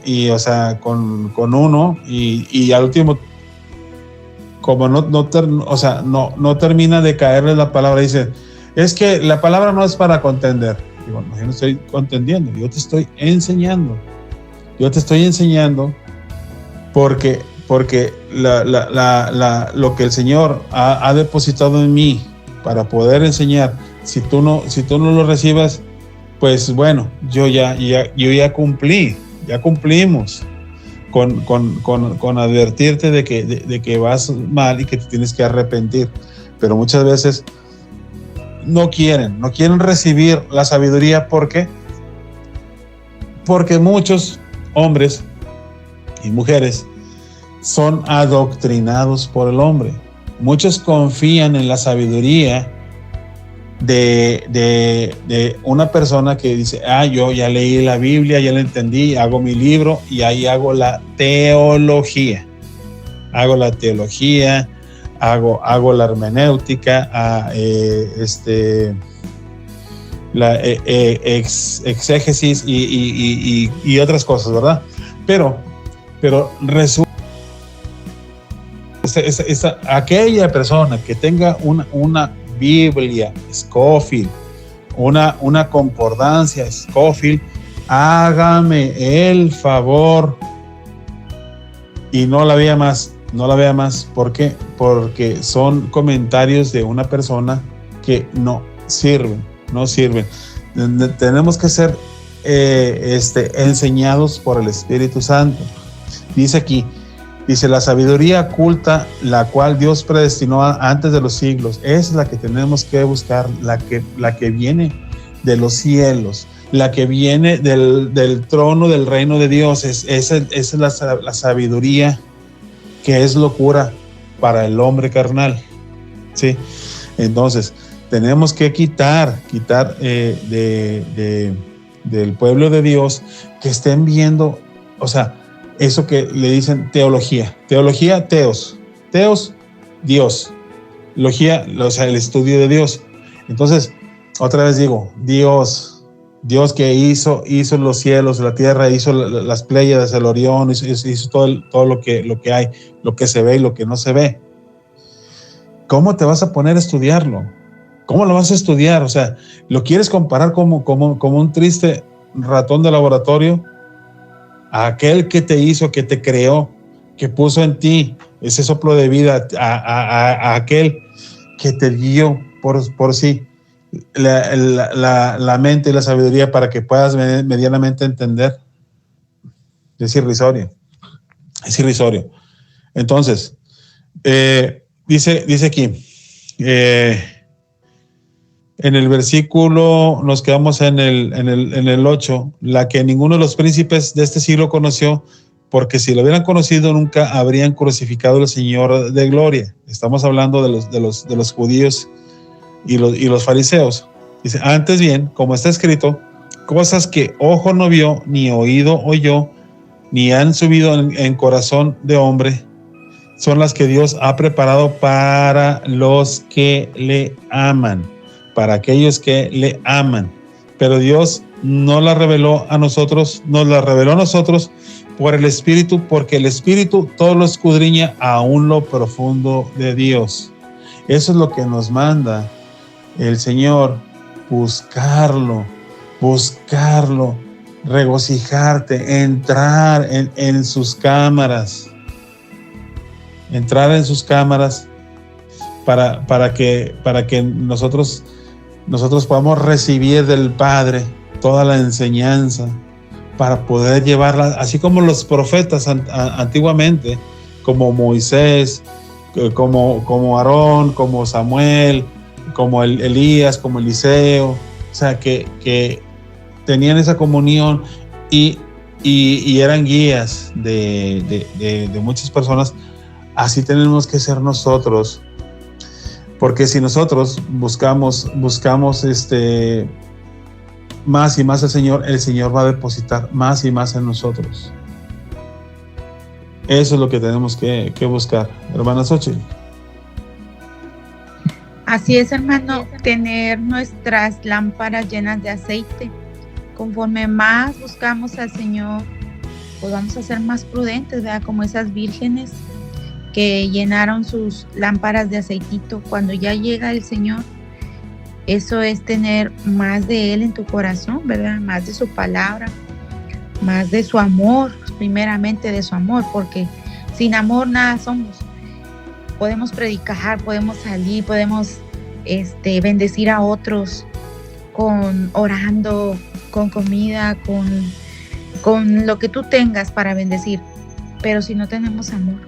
con uno, y al último, como no termina de caerle la palabra, dice, es que la palabra no es para contender. Digo, no, yo no estoy contendiendo, yo te estoy enseñando porque lo que el Señor ha depositado en mí para poder enseñar, si tú no lo recibas, pues bueno, yo ya cumplimos con advertirte de que vas mal y que te tienes que arrepentir. Pero muchas veces no quieren recibir la sabiduría. ¿Por qué? Porque muchos hombres y mujeres son adoctrinados por el hombre. Muchos confían en la sabiduría de una persona que dice, yo ya leí la Biblia, ya la entendí, hago mi libro y ahí hago la teología, hago la hermenéutica, la exégesis y otras cosas, ¿verdad? Pero resulta aquella persona que tenga una Biblia Scofield, una concordancia Scofield, hágame el favor y no la vea más. ¿Por qué? Porque son comentarios de una persona que no sirven. Tenemos que ser enseñados por el Espíritu Santo. Dice aquí, la sabiduría oculta, la cual Dios predestinó antes de los siglos, es la que tenemos que buscar, la que viene de los cielos, la que viene del trono del reino de Dios. Es la sabiduría que es locura para el hombre carnal, ¿sí? Entonces, tenemos que quitar del pueblo de Dios que estén viendo, eso que le dicen teología, teos, Dios, logía, el estudio de Dios. Entonces, otra vez digo, Dios que hizo los cielos, la tierra, hizo las Pléyades, el Orión, hizo todo lo que hay, lo que se ve y lo que no se ve. ¿Cómo te vas a poner a estudiarlo? ¿Cómo lo vas a estudiar? ¿Lo quieres comparar como un triste ratón de laboratorio? A aquel que te hizo, que te creó, que puso en ti ese soplo de vida, a aquel que te dio por sí la mente y la sabiduría para que puedas medianamente entender. Es irrisorio. Entonces, dice aquí, en el versículo, nos quedamos en el 8, la que ninguno de los príncipes de este siglo conoció, porque si lo hubieran conocido nunca habrían crucificado al Señor de gloria. Estamos hablando de los judíos y los fariseos. Dice, antes bien, como está escrito, cosas que ojo no vio, ni oído oyó, ni han subido en corazón de hombre, son las que Dios ha preparado para los que le aman. Para aquellos que le aman. Pero Dios no la reveló a nosotros, nos la reveló a nosotros por el Espíritu, porque el Espíritu todo lo escudriña aún lo profundo de Dios. Eso es lo que nos manda el Señor buscarlo, regocijarte, entrar en sus cámaras, para que nosotros podamos recibir del Padre toda la enseñanza, para poder llevarla, así como los profetas antiguamente, como Moisés, como Aarón, como Samuel, como Elías, como Eliseo, o sea, que tenían esa comunión y eran guías de muchas personas. Así tenemos que ser nosotros, porque si nosotros buscamos más y más al Señor, el Señor va a depositar más y más en nosotros. Eso es lo que tenemos que buscar, hermana Xochitl. Así es, hermano, tener nuestras lámparas llenas de aceite. Conforme más buscamos al Señor, pues vamos a ser más prudentes, ¿verdad? Como esas vírgenes que llenaron sus lámparas de aceitito. Cuando ya llega el Señor, eso es tener más de Él en tu corazón, ¿verdad? Más de su palabra, más de su amor, primeramente de su amor, porque sin amor nada somos. Podemos predicar, podemos salir, podemos bendecir a otros orando, con comida, con lo que tú tengas para bendecir, pero si no tenemos amor,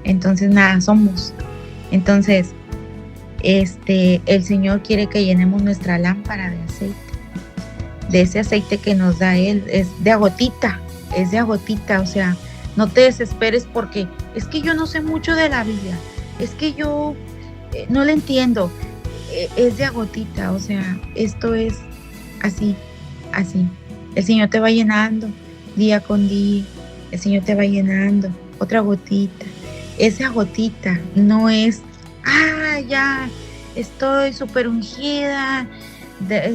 entonces nada somos. Entonces el Señor quiere que llenemos nuestra lámpara de aceite, de ese aceite que nos da Él. Es de agotita, o sea, no te desesperes porque es que yo no sé mucho de la Biblia, es que yo no le entiendo. Es de agotita, o sea, esto es así. El Señor te va llenando día con día, el Señor te va llenando otra gotita. Esa gotita no es, ya estoy súper ungida,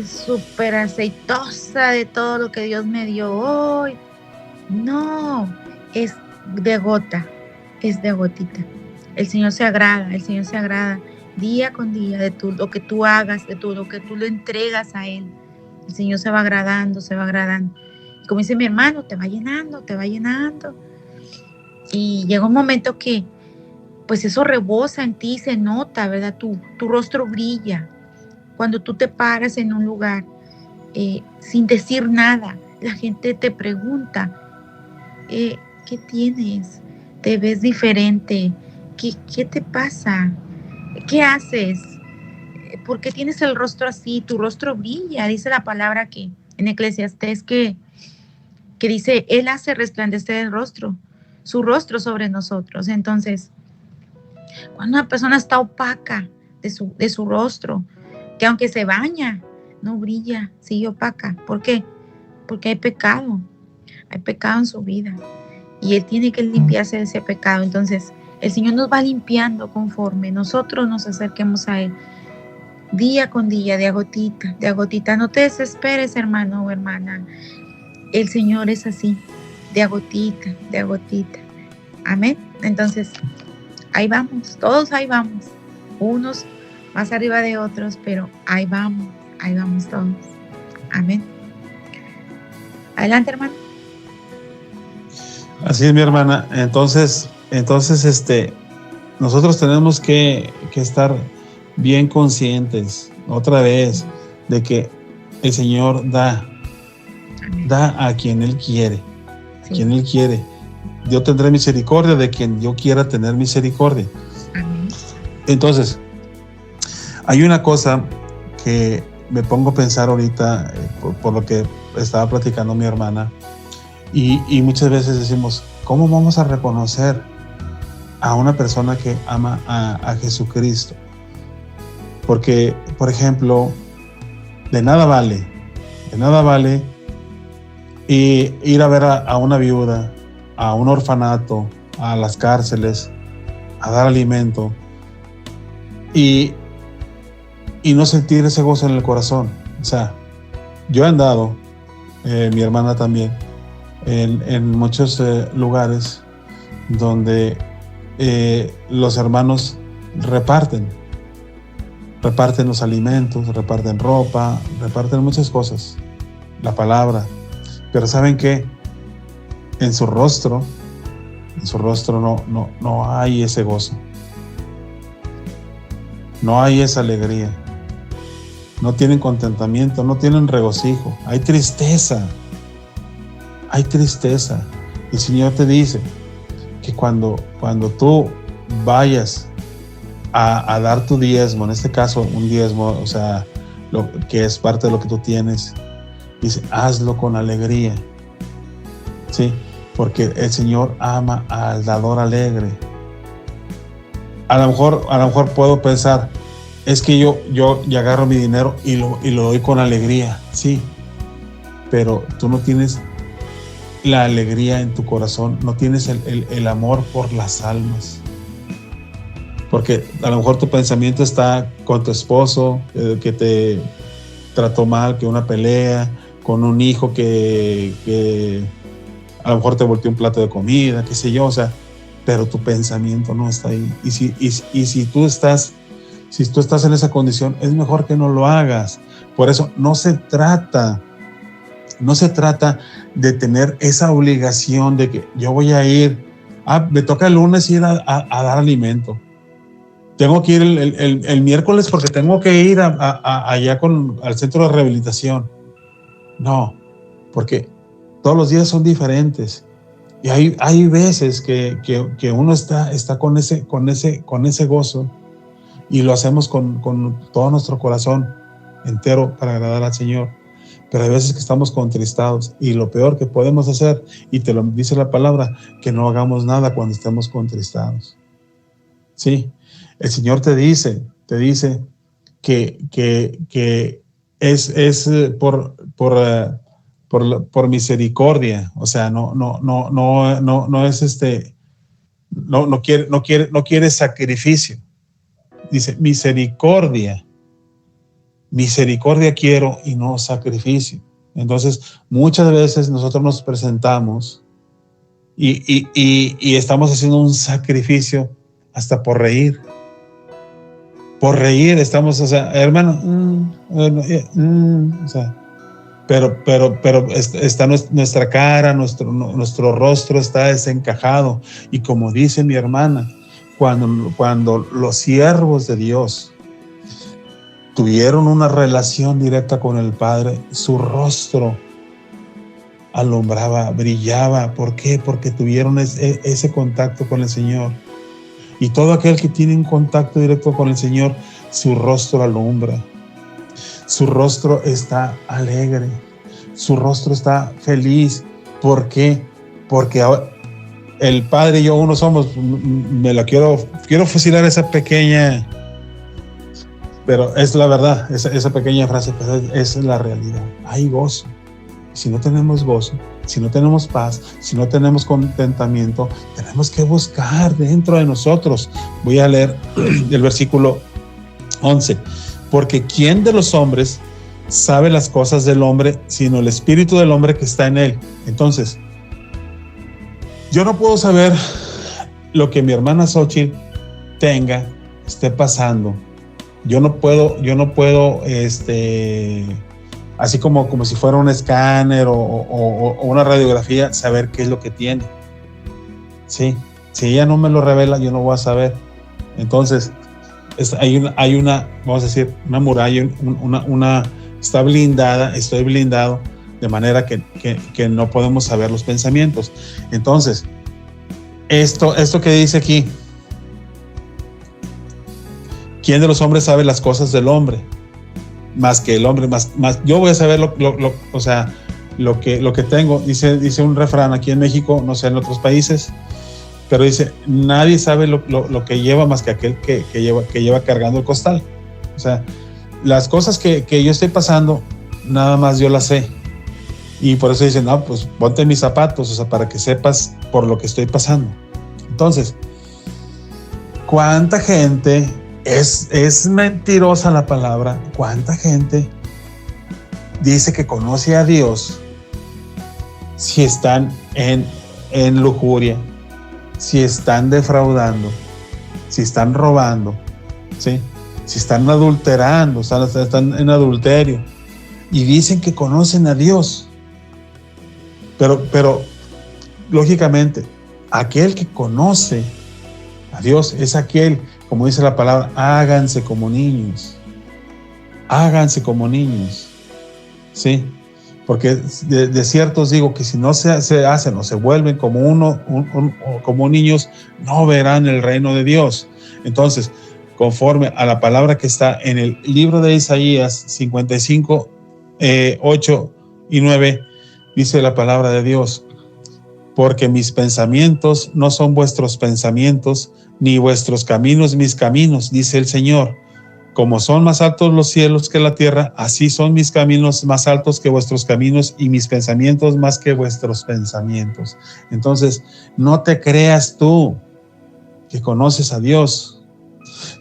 súper aceitosa de todo lo que Dios me dio hoy. No, es de gota, es de gotita. El Señor se agrada día con día de lo que tú hagas, de lo que tú le entregas a Él. El Señor se va agradando. Y como dice mi hermano, te va llenando. Y llega un momento que pues eso rebosa en ti, se nota, ¿verdad? Tu rostro brilla. Cuando tú te paras en un lugar sin decir nada, la gente te pregunta, ¿qué tienes? ¿Te ves diferente? ¿Qué te pasa? ¿Qué haces? ¿Por qué tienes el rostro así? Tu rostro brilla. Dice la palabra que en Eclesiastés que dice, Él hace resplandecer su rostro sobre nosotros. Entonces, cuando una persona está opaca de su rostro, que aunque se baña, no brilla, sigue opaca. ¿Por qué? Porque hay pecado en su vida y Él tiene que limpiarse de ese pecado. Entonces, el Señor nos va limpiando conforme nosotros nos acerquemos a Él. Día con día, de agotita. No te desesperes, hermano o hermana. El Señor es así, de agotita. Amén. Entonces, ahí vamos, todos ahí vamos. Unos más arriba de otros, pero ahí vamos todos. Amén. Adelante, hermano. Así es, mi hermana. Entonces, nosotros tenemos que estar bien conscientes otra vez de que el Señor da a quien Él quiere, Yo tendré misericordia de quien yo quiera tener misericordia. Amén. Entonces, hay una cosa que me pongo a pensar ahorita por lo que estaba platicando mi hermana, y muchas veces decimos, ¿cómo vamos a reconocer a una persona que ama a Jesucristo? Porque, por ejemplo, de nada vale y ir a ver a una viuda, a un orfanato, a las cárceles, a dar alimento y no sentir ese gozo en el corazón. O sea, yo he andado, mi hermana también, en muchos lugares donde los hermanos reparten reparten los alimentos, reparten ropa, reparten muchas cosas, la palabra. Pero ¿saben qué? En su rostro no hay ese gozo. No hay esa alegría. No tienen contentamiento, no tienen regocijo. Hay tristeza. Hay tristeza. Y el Señor te dice que cuando tú vayas a dar tu diezmo, en este caso un diezmo, o sea, lo que es parte de lo que tú tienes, dice, hazlo con alegría. Sí, porque el Señor ama al dador alegre. A lo mejor puedo pensar, es que yo ya agarro mi dinero y lo doy con alegría, sí, pero tú no tienes la alegría en tu corazón, no tienes el amor por las almas. Porque a lo mejor tu pensamiento está con tu esposo, que te trató mal, que una pelea, con un hijo que a lo mejor te volteó un plato de comida, qué sé yo, o sea, pero tu pensamiento no está ahí. Y si tú estás en esa condición, es mejor que no lo hagas. Por eso no se trata de tener esa obligación de que yo voy a ir, me toca el lunes ir a dar alimento. Tengo que ir el miércoles porque tengo que ir allá al centro de rehabilitación. No, porque todos los días son diferentes. Y hay veces que uno está con ese gozo y lo hacemos con todo nuestro corazón entero para agradar al Señor. Pero hay veces que estamos contristados y lo peor que podemos hacer, y te lo dice la palabra, que no hagamos nada cuando estemos contristados. Sí, el Señor te dice que es por misericordia, o sea, no es no quiere sacrificio. Dice misericordia quiero y no sacrificio. Entonces, muchas veces nosotros nos presentamos y estamos haciendo un sacrificio hasta por reír. Por reír estamos, o sea, hermano, o sea, pero está nuestra cara, nuestro rostro está desencajado. Y como dice mi hermana, cuando los siervos de Dios tuvieron una relación directa con el Padre, su rostro alumbraba, brillaba. ¿Por qué? Porque tuvieron ese contacto con el Señor. Y todo aquel que tiene un contacto directo con el Señor, su rostro alumbra. Su rostro está alegre. Su rostro está feliz. ¿Por qué? Porque el Padre y yo uno somos. Quiero fusilar esa pequeña, pero es la verdad, esa pequeña frase, pues es la realidad. Hay gozo. Si no tenemos gozo, si no tenemos paz, si no tenemos contentamiento, tenemos que buscar dentro de nosotros. Voy a leer el versículo 11. Porque ¿quién de los hombres sabe las cosas del hombre, sino el espíritu del hombre que está en él? Entonces, yo no puedo saber lo que mi hermana Xochitl esté pasando. Yo no puedo, así como si fuera un escáner o una radiografía, saber qué es lo que tiene. Sí, si ella no me lo revela, yo no voy a saber. Entonces, hay una, vamos a decir, una muralla, está blindada, estoy blindado, de manera que no podemos saber los pensamientos. Entonces, esto que dice aquí, ¿quién de los hombres sabe las cosas del hombre? Más que el hombre, más yo voy a saber lo que tengo. Dice un refrán aquí en México, no sé en otros países, pero dice, nadie sabe lo que lleva más que aquel que lleva cargando el costal. O sea, las cosas que yo estoy pasando, nada más yo las sé. Y por eso dicen, no, pues ponte mis zapatos, o sea, para que sepas por lo que estoy pasando. Entonces, ¿cuánta gente es mentirosa la palabra? ¿Cuánta gente dice que conoce a Dios si están en lujuria, si están defraudando, si están robando, ¿sí? si están adulterando, están en adulterio, y dicen que conocen a Dios, pero lógicamente, aquel que conoce a Dios es aquel, como dice la palabra, háganse como niños, ¿sí? Porque de cierto os digo que si no se hacen o se vuelven como como niños, no verán el reino de Dios. Entonces, conforme a la palabra que está en el libro de Isaías 55, 8 y 9, dice la palabra de Dios: porque mis pensamientos no son vuestros pensamientos, ni vuestros caminos mis caminos, dice el Señor. Como son más altos los cielos que la tierra, así son mis caminos más altos que vuestros caminos y mis pensamientos más que vuestros pensamientos. Entonces, no te creas tú que conoces a Dios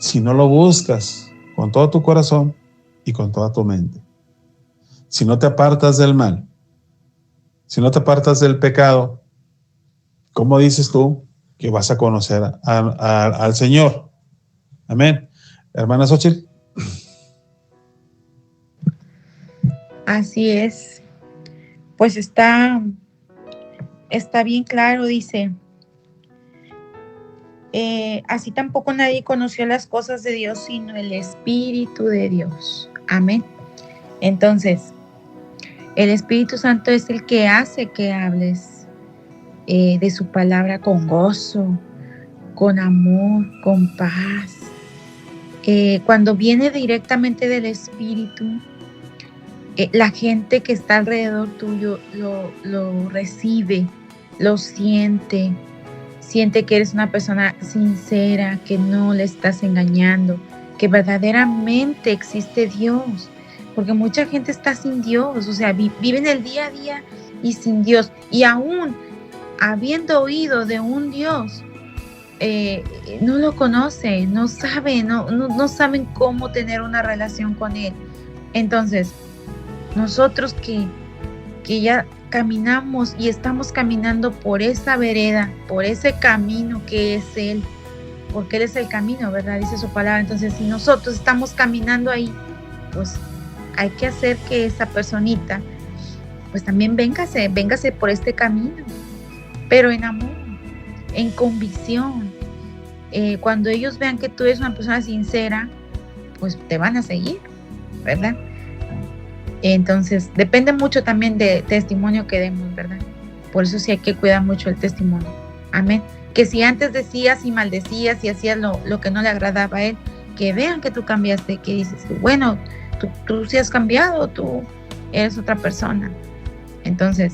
si no lo buscas con todo tu corazón y con toda tu mente. Si no te apartas del mal, si no te apartas del pecado, ¿cómo dices tú que vas a conocer al Señor? Amén. Hermana Xochitl. Así es. Pues está bien claro, dice. Así tampoco nadie conoció las cosas de Dios, sino el Espíritu de Dios. Amén. Entonces, el Espíritu Santo es el que hace que hables de su palabra con gozo, con amor, con paz. Cuando viene directamente del Espíritu, la gente que está alrededor tuyo lo recibe, lo siente que eres una persona sincera, que no le estás engañando, que verdaderamente existe Dios, porque mucha gente está sin Dios, o sea, viven el día a día y sin Dios, y aún habiendo oído de un Dios, no lo conocen, no saben cómo tener una relación con Él. Entonces, nosotros que ya caminamos y estamos caminando por esa vereda, por ese camino que es Él, porque Él es el camino, ¿verdad? Dice su palabra. Entonces, si nosotros estamos caminando ahí, pues hay que hacer que esa personita, pues también véngase por este camino, pero en amor, en convicción. Cuando ellos vean que tú eres una persona sincera, pues te van a seguir, ¿verdad? Entonces, depende mucho también del testimonio que demos, ¿verdad? Por eso sí hay que cuidar mucho el testimonio. Amén. Que si antes decías y maldecías y hacías lo que no le agradaba a Él, que vean que tú cambiaste, que dices, bueno, tú sí has cambiado, tú eres otra persona. Entonces,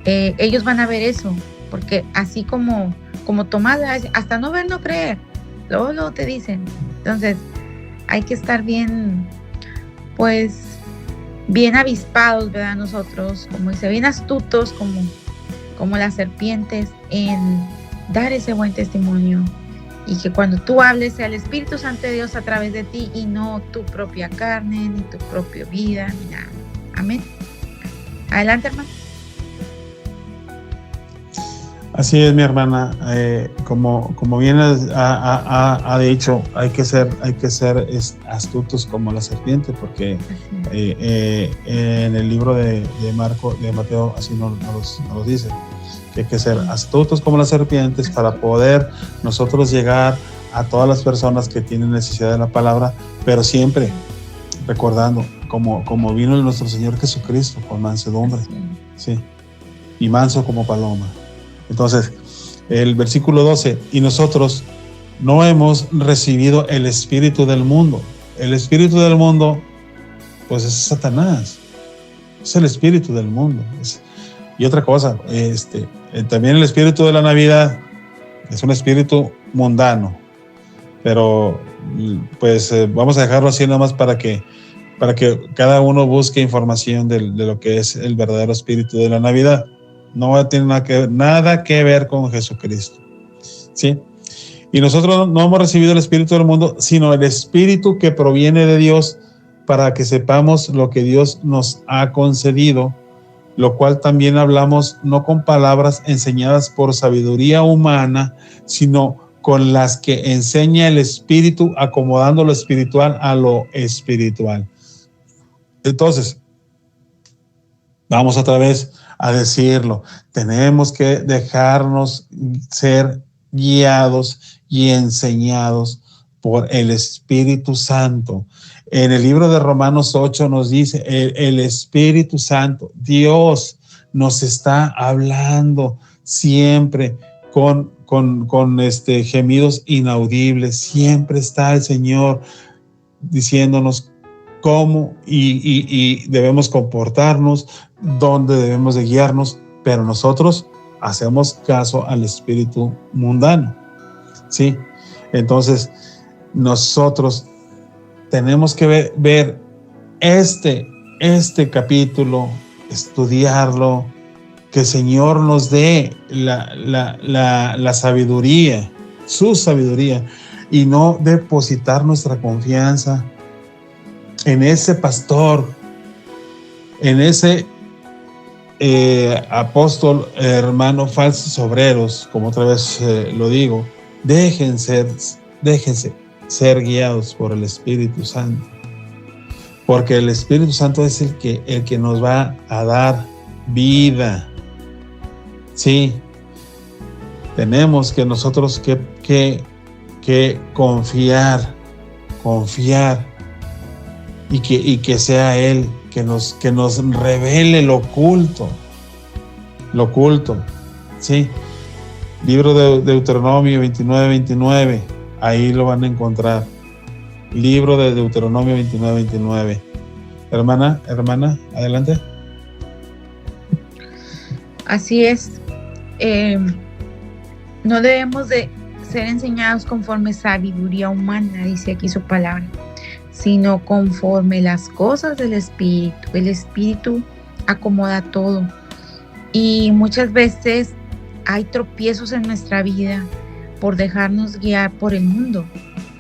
ellos van a ver eso, porque así como Tomás, hasta no ver, no creer, luego te dicen. Entonces, hay que estar bien avispados, ¿verdad? Nosotros, como dice, bien astutos, como las serpientes, en dar ese buen testimonio, y que cuando tú hables sea el Espíritu Santo de Dios a través de ti y no tu propia carne, ni tu propia vida, ni nada. Amén. Adelante, hermano. Así es, mi hermana. Como bien ha dicho, hay que ser astutos como la serpiente, porque en el libro de Mateo, así nos dice, que hay que ser astutos como las serpientes para poder nosotros llegar a todas las personas que tienen necesidad de la palabra, pero siempre recordando, como vino nuestro Señor Jesucristo, con mansedumbre, sí, y manso como paloma. Entonces, el versículo 12, y nosotros no hemos recibido el espíritu del mundo. El espíritu del mundo, pues es Satanás, es el espíritu del mundo. Y otra cosa, también el espíritu de la Navidad es un espíritu mundano, pero pues vamos a dejarlo así nada más para que cada uno busque información de lo que es el verdadero espíritu de la Navidad. No tiene nada que ver con Jesucristo, ¿sí? Y nosotros no hemos recibido el espíritu del mundo, sino el espíritu que proviene de Dios, para que sepamos lo que Dios nos ha concedido, lo cual también hablamos no con palabras enseñadas por sabiduría humana, sino con las que enseña el Espíritu, acomodando lo espiritual a lo espiritual. Entonces, vamos otra vez a decirlo, tenemos que dejarnos ser guiados y enseñados por el Espíritu Santo. En el libro de Romanos 8 nos dice, el Espíritu Santo, Dios nos está hablando siempre con gemidos inaudibles. Siempre está el Señor diciéndonos cómo y debemos comportarnos, dónde debemos de guiarnos, pero nosotros hacemos caso al espíritu mundano, ¿sí? Entonces, nosotros tenemos que ver este capítulo, estudiarlo, que el Señor nos dé la sabiduría, su sabiduría, y no depositar nuestra confianza en ese pastor, en ese apóstol, hermano, falsos obreros, como otra vez lo digo. Déjense ser guiados por el Espíritu Santo, porque el Espíritu Santo es el que nos va a dar vida. Sí, tenemos que nosotros que confiar y que sea Él que nos revele lo oculto, ¿sí? Libro de Deuteronomio 29:29, ahí lo van a encontrar. Libro de Deuteronomio 29:29. Hermana, adelante. Así es. No debemos de ser enseñados conforme sabiduría humana, dice aquí su palabra, sino conforme las cosas del Espíritu. El Espíritu acomoda todo. Y muchas veces hay tropiezos en nuestra vida por dejarnos guiar por el mundo.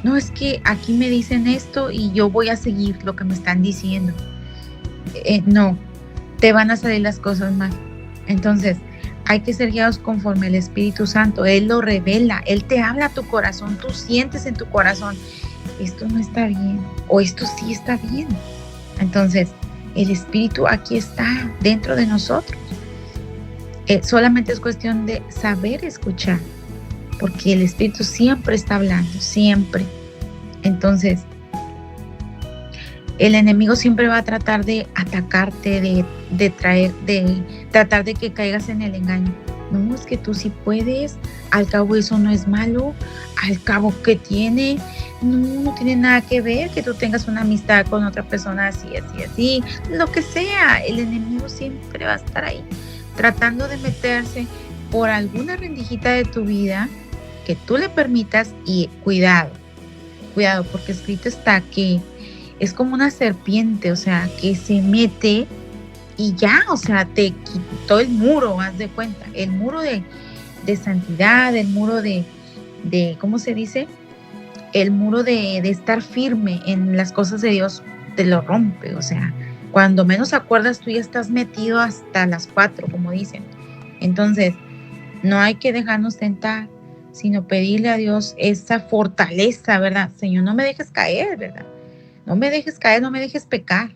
No, es que aquí me dicen esto y yo voy a seguir lo que me están diciendo. No, te van a salir las cosas mal. Entonces, hay que ser guiados conforme el Espíritu Santo. Él lo revela, Él te habla a tu corazón, tú sientes en tu corazón, esto no está bien o esto sí está bien. Entonces, el Espíritu aquí está dentro de nosotros. Solamente es cuestión de saber escuchar, porque el Espíritu siempre está hablando, siempre. Entonces, el enemigo siempre va a tratar de atacarte, de tratar de que caigas en el engaño. No, es que tú sí puedes, al cabo eso no es malo, al cabo que tiene, no tiene nada que ver que tú tengas una amistad con otra persona así, lo que sea. El enemigo siempre va a estar ahí, tratando de meterse por alguna rendijita de tu vida que tú le permitas. Y cuidado, porque escrito está que es como una serpiente, o sea, que se mete y ya, o sea, te quitó el muro, haz de cuenta, el muro de santidad, el muro de ¿cómo se dice? El muro de estar firme en las cosas de Dios, te lo rompe. O sea, cuando menos acuerdas, tú ya estás metido hasta las 4, como dicen. Entonces, no hay que dejarnos tentar, sino pedirle a Dios esa fortaleza, ¿verdad? Señor, no me dejes caer, ¿verdad? No me dejes caer, no me dejes pecar,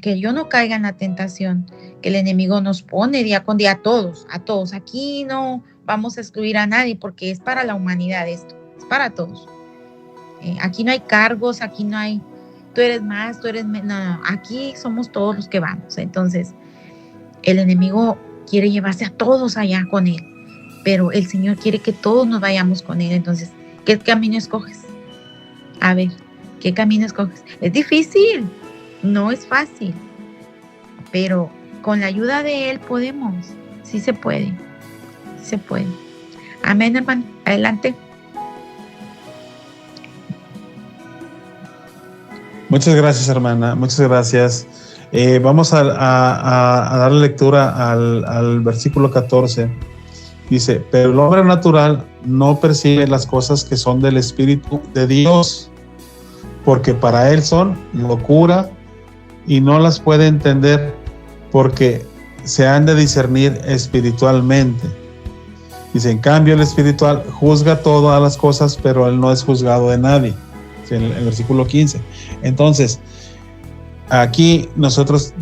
que yo no caiga en la tentación que el enemigo nos pone día con día a todos. Aquí no vamos a excluir a nadie porque es para la humanidad esto, es para todos. Aquí no hay cargos, aquí no hay tú eres más, tú eres menos, no, aquí somos todos los que vamos. Entonces, el enemigo quiere llevarse a todos allá con él, pero el Señor quiere que todos nos vayamos con él. Entonces, ¿qué camino escoges? A ver, ¿qué camino escoges? Es difícil, no es fácil, pero con la ayuda de Él podemos, sí se puede. Amén, hermano, adelante. Muchas gracias, hermana, muchas gracias. Vamos a darle lectura al versículo 14. Dice, pero el hombre natural no percibe las cosas que son del Espíritu de Dios, porque para él son locura y no las puede entender porque se han de discernir espiritualmente. Dice, en cambio el espiritual juzga todas las cosas, pero él no es juzgado de nadie. En el versículo 15. Entonces, aquí nosotros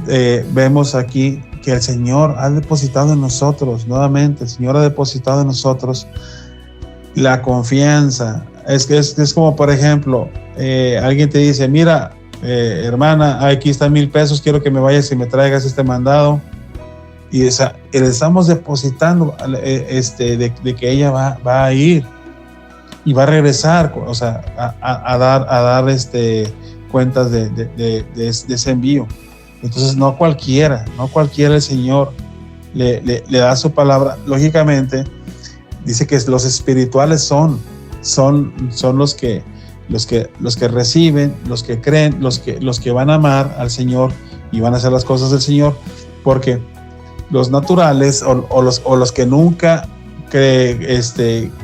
vemos aquí que el Señor ha depositado en nosotros, nuevamente, el Señor ha depositado en nosotros la confianza. Es como, por ejemplo, alguien te dice, mira, hermana, aquí están 1,000 pesos, quiero que me vayas y me traigas este mandado. Y le estamos depositando de que ella va a ir y va a regresar, o sea, a dar cuentas de ese envío. Entonces no cualquiera el Señor le da su palabra. Lógicamente dice que los espirituales son los que reciben, los que creen, los que van a amar al Señor y van a hacer las cosas del Señor, porque los naturales o los que nunca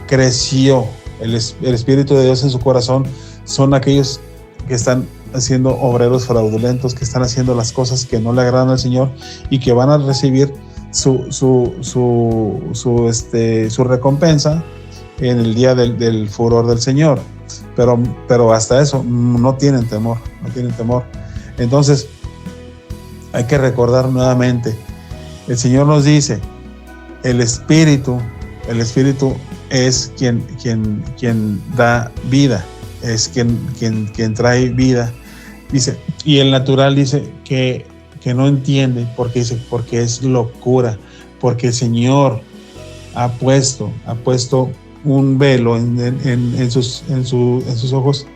creció el Espíritu de Dios en su corazón son aquellos que están haciendo obreros fraudulentos, que están haciendo las cosas que no le agradan al Señor y que van a recibir su recompensa en el día del furor del Señor. Pero hasta eso no tienen temor. Entonces hay que recordar nuevamente, el Señor nos dice, el Espíritu es quien da vida, es quien trae vida. Dice, y el natural dice que no entiende, porque es locura, porque el Señor ha puesto un velo en sus ojos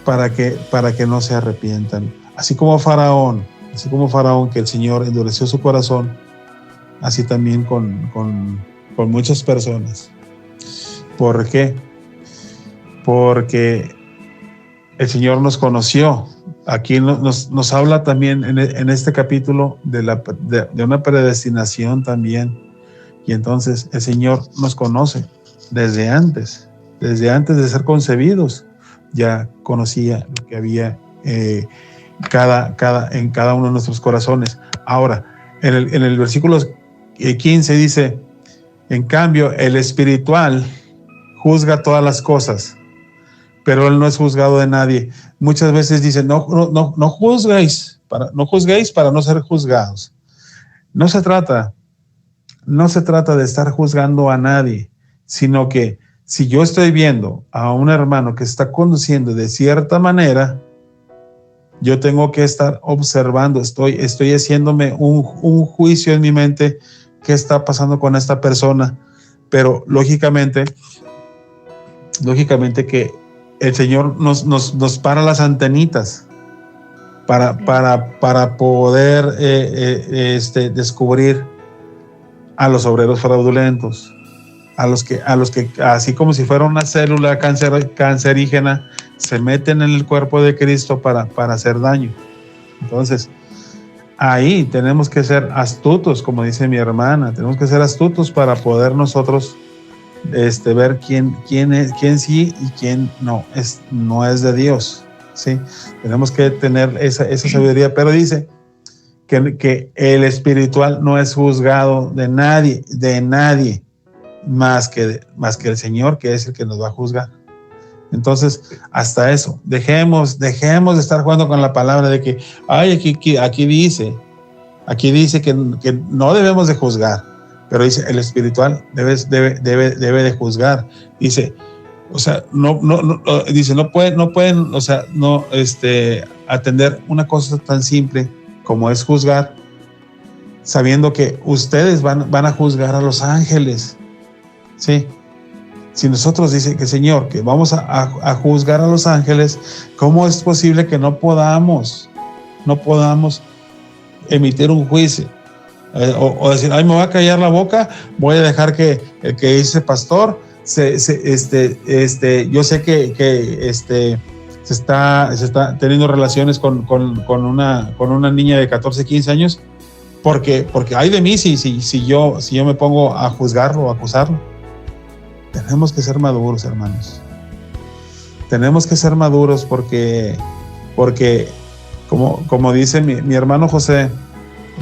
para que no se arrepientan. Así como Faraón, que el Señor endureció su corazón, así también con muchas personas. ¿Por qué? Porque el Señor nos conoció. Aquí nos habla también en este capítulo de una predestinación también. Y entonces el Señor nos conoce desde antes de ser concebidos. Ya conocía lo que había en cada uno de nuestros corazones. Ahora, en el versículo 15 dice, en cambio, el espiritual juzga todas las cosas, pero él no es juzgado de nadie. Muchas veces dicen, no juzguéis para no ser juzgados. No se trata de estar juzgando a nadie, sino que si yo estoy viendo a un hermano que está conduciendo de cierta manera, yo tengo que estar observando, estoy haciéndome un juicio en mi mente, qué está pasando con esta persona, pero lógicamente que el Señor nos para las antenitas para poder descubrir a los obreros fraudulentos, a los que así como si fuera una célula cancerígena, se meten en el cuerpo de Cristo para hacer daño. Entonces, ahí tenemos que ser astutos, como dice mi hermana, tenemos que ser astutos para poder nosotros ver quién sí y quién no es de Dios, ¿sí? Tenemos que tener esa sabiduría, pero dice que el espiritual no es juzgado de nadie más que el Señor, que es el que nos va a juzgar. Entonces, hasta eso, dejemos de estar jugando con la palabra de que, aquí dice que no debemos de juzgar, pero dice, el espiritual debe de juzgar. Dice, o sea, dice, no pueden, o sea, atender una cosa tan simple como es juzgar, sabiendo que ustedes van a juzgar a los ángeles, ¿sí? Si nosotros dice que Señor, que vamos a juzgar a los ángeles, ¿cómo es posible que no podamos emitir un juicio? O decir, me voy a callar la boca, voy a dejar que el que dice pastor, yo sé que se está teniendo relaciones con una niña de 14, 15 años, porque hay de mí si yo me pongo a juzgarlo o a acusarlo. Tenemos que ser maduros, hermanos. Tenemos que ser maduros porque como dice mi hermano José,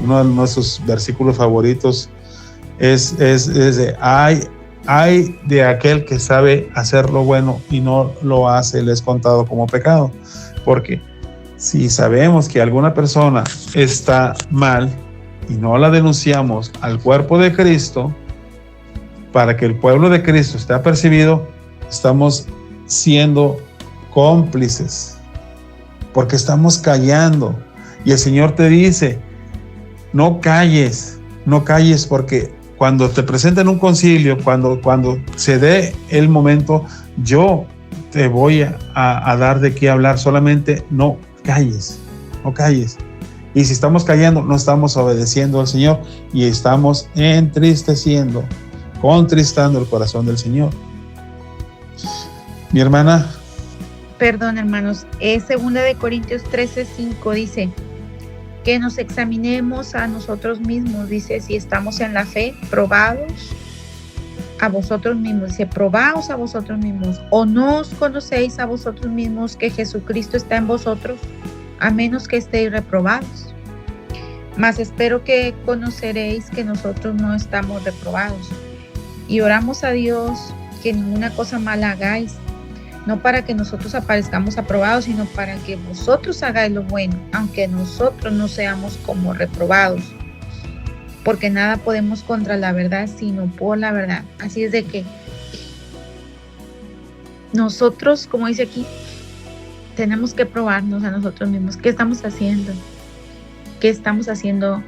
uno de nuestros versículos favoritos es de, hay de aquel que sabe hacer lo bueno y no lo hace, le es contado como pecado. Porque si sabemos que alguna persona está mal y no la denunciamos al cuerpo de Cristo, para que el pueblo de Cristo esté apercibido, estamos siendo cómplices, porque estamos callando. Y el Señor te dice, no calles, porque cuando te presenten un concilio, cuando se dé el momento, yo te voy a dar de qué hablar. Solamente no calles. Y si estamos callando, no estamos obedeciendo al Señor y estamos contristando el corazón del Señor. Mi hermana. Perdón, hermanos, es 2 Corintios 13:5, dice que nos examinemos a nosotros mismos, dice, si estamos en la fe, probados a vosotros mismos, dice, probaos a vosotros mismos, o no os conocéis a vosotros mismos que Jesucristo está en vosotros, a menos que estéis reprobados. Mas espero que conoceréis que nosotros no estamos reprobados. Y oramos a Dios que ninguna cosa mala hagáis, no para que nosotros aparezcamos aprobados, sino para que vosotros hagáis lo bueno, aunque nosotros no seamos como reprobados. Porque nada podemos contra la verdad, sino por la verdad. Así es de que nosotros, como dice aquí, tenemos que probarnos a nosotros mismos. ¿Qué estamos haciendo? ¿Qué estamos haciendo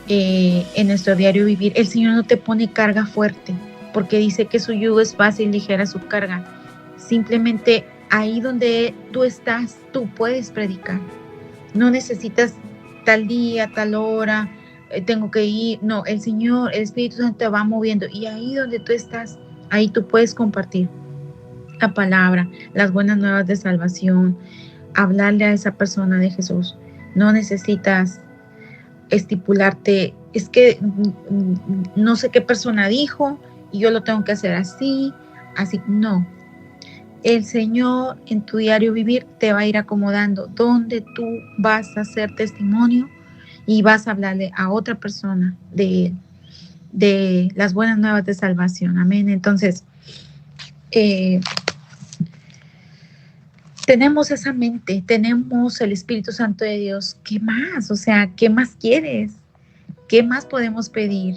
en nuestro diario vivir? El Señor no te pone carga fuerte, porque dice que su yugo es fácil y ligera su carga. Simplemente ahí donde tú estás, tú puedes predicar. No necesitas tal día, tal hora, tengo que ir. No, el Señor, el Espíritu Santo te va moviendo. Y ahí donde tú estás, ahí tú puedes compartir la palabra, las buenas nuevas de salvación, hablarle a esa persona de Jesús. No necesitas estipularte, es que no sé qué persona dijo y yo lo tengo que hacer así. No. El Señor en tu diario vivir te va a ir acomodando donde tú vas a hacer testimonio y vas a hablarle a otra persona de las buenas nuevas de salvación. Amén. Entonces, tenemos esa mente, tenemos el Espíritu Santo de Dios. ¿Qué más? O sea, ¿qué más quieres? ¿Qué más podemos pedir?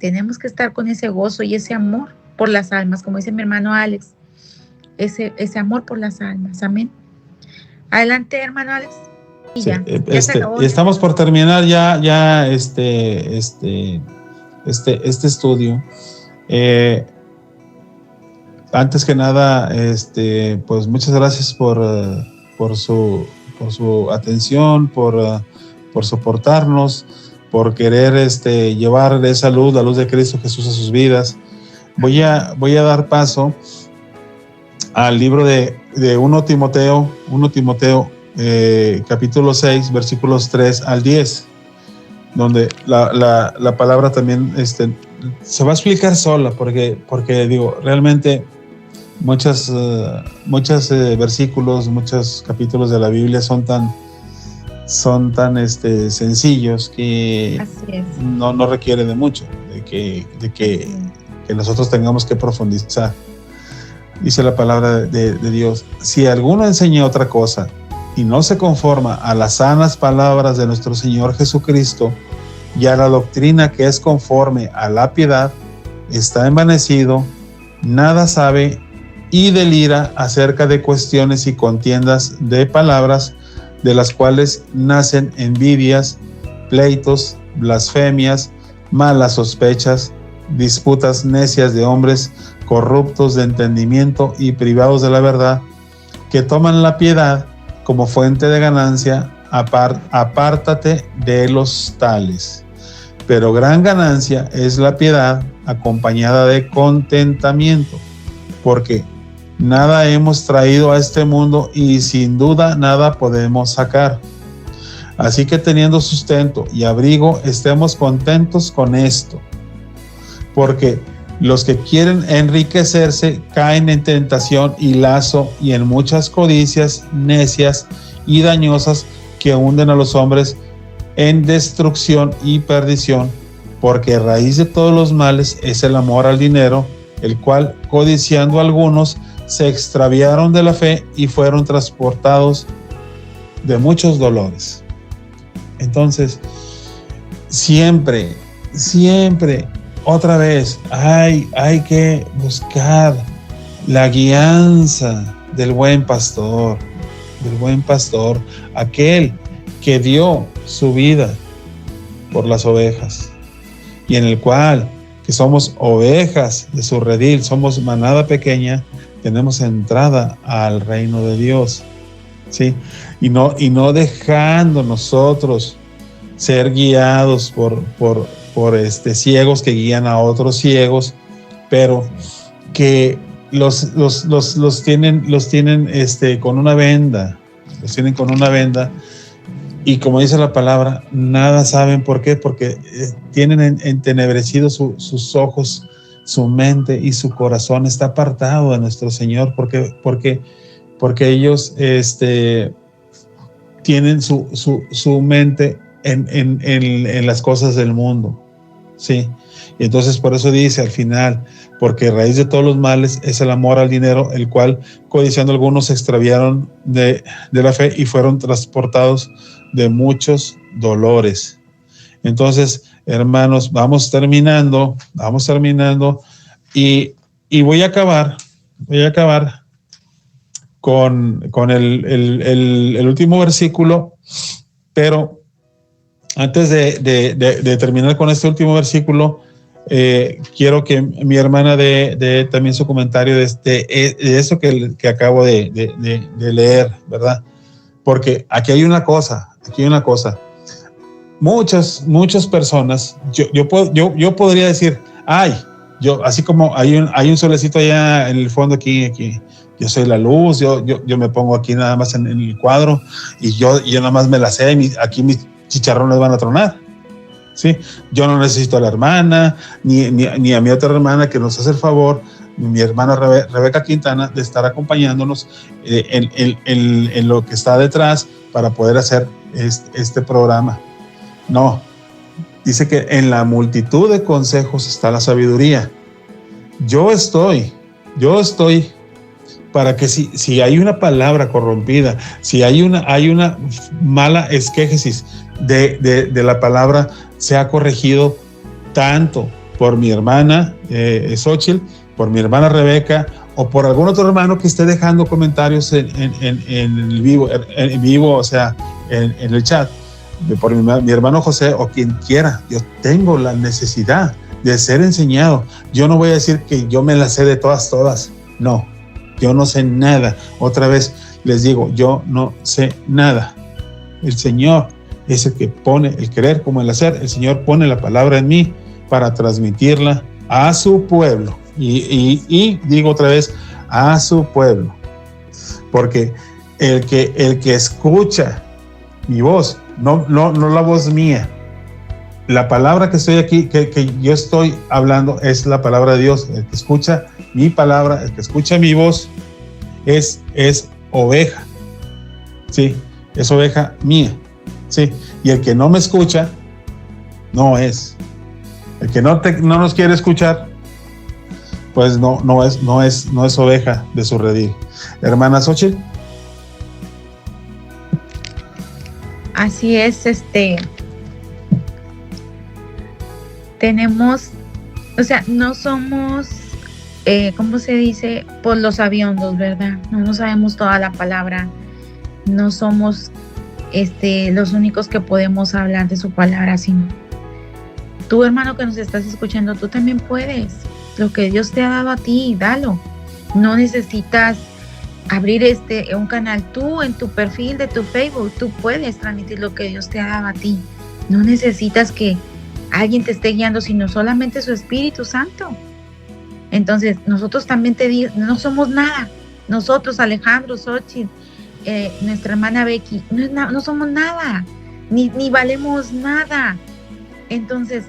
Tenemos que estar con ese gozo y ese amor por las almas, como dice mi hermano Alex. Ese amor por las almas. Amén. Adelante, hermano Alex. Y sí, ya se acabó. Estamos por terminar ya este estudio. Antes que nada, pues muchas gracias por su atención, por soportarnos, por querer llevar esa luz, la luz de Cristo Jesús a sus vidas. Voy a dar paso al libro de 1 Timoteo, capítulo 6, versículos 3 al 10, donde la palabra también se va a explicar sola, porque digo, realmente muchos versículos, muchos capítulos de la Biblia son tan sencillos que no requiere de mucho, de que nosotros tengamos que profundizar. Dice la palabra de Dios: si alguno enseña otra cosa y no se conforma a las sanas palabras de nuestro Señor Jesucristo y a la doctrina que es conforme a la piedad, está envanecido, nada sabe y delira acerca de cuestiones y contiendas de palabras, de las cuales nacen envidias, pleitos, blasfemias, malas sospechas, disputas necias de hombres corruptos de entendimiento y privados de la verdad, que toman la piedad como fuente de ganancia. Apártate de los tales. Pero gran ganancia es la piedad acompañada de contentamiento, porque nada hemos traído a este mundo y sin duda nada podemos sacar. Así que teniendo sustento y abrigo, estemos contentos con esto, porque los que quieren enriquecerse caen en tentación y lazo y en muchas codicias necias y dañosas que hunden a los hombres en destrucción y perdición, porque raíz de todos los males es el amor al dinero, el cual, codiciando algunos, se extraviaron de la fe y fueron transportados de muchos dolores. Entonces, siempre, otra vez, hay que buscar la guianza del buen pastor, aquel que dio su vida por las ovejas, y en el cual, que somos ovejas de su redil, somos manada pequeña, tenemos entrada al reino de Dios, ¿sí? Y no dejando nosotros ser guiados por ciegos que guían a otros ciegos, pero que los tienen con una venda, y como dice la palabra, nada saben. ¿Por qué? Porque tienen entenebrecidos sus ojos, su mente, y su corazón está apartado de nuestro Señor, porque ellos tienen su mente en las cosas del mundo, ¿sí? Y entonces por eso dice al final, porque raíz de todos los males es el amor al dinero, el cual, codiciando algunos, se extraviaron de la fe y fueron transportados de muchos dolores. Entonces, hermanos, vamos terminando, y voy a acabar con el último versículo, pero antes de terminar con este último versículo, quiero que mi hermana dé también su comentario de eso que acabo de leer, ¿verdad? Porque aquí hay una cosa. Muchas personas, yo podría decir, así como hay un solecito allá en el fondo, aquí, yo soy la luz, yo me pongo aquí nada más en el cuadro, y yo nada más me la sé, aquí mis chicharrones van a tronar, ¿sí? Yo no necesito a la hermana, ni a mi otra hermana que nos hace el favor, mi hermana Rebeca Quintana, de estar acompañándonos en lo que está detrás para poder hacer este programa. No, dice que en la multitud de consejos está la sabiduría. Yo estoy para que si hay una palabra corrompida, si hay una mala exégesis de la palabra, sea corregido tanto por mi hermana Xochitl, por mi hermana Rebeca, o por algún otro hermano que esté dejando comentarios en el vivo, o sea, en el chat, por mi hermano José, o quien quiera. Yo tengo la necesidad de ser enseñado. Yo no voy a decir que yo me la sé de todas. No, yo no sé nada. Otra vez les digo, yo no sé nada. El Señor es el que pone el querer como el hacer. El Señor pone la palabra en mí para transmitirla a su pueblo. Y digo otra vez, a su pueblo. Porque el que escucha mi voz, no la voz mía, la palabra que estoy aquí, que yo estoy hablando, es la palabra de Dios. El que escucha mi palabra, el que escucha mi voz, es oveja, ¿sí? Es oveja mía, ¿sí? Y el que no me escucha, no es. El que no nos quiere escuchar, pues no es oveja de su redil. Hermana Xochitl. Así es, tenemos, o sea, no somos, ¿cómo se dice? Por los sabiondos, ¿verdad? No sabemos toda la palabra, no somos los únicos que podemos hablar de su palabra, sino tú, hermano, que nos estás escuchando, tú también puedes. Lo que Dios te ha dado a ti, dalo. No necesitas abrir un canal. Tú, en tu perfil de tu Facebook, tú puedes transmitir lo que Dios te ha dado a ti. No necesitas que alguien te esté guiando, sino solamente su Espíritu Santo. Entonces, nosotros también no somos nada. Nosotros, Alejandro, Xochitl, nuestra hermana Becky, no somos nada. Ni valemos nada. Entonces,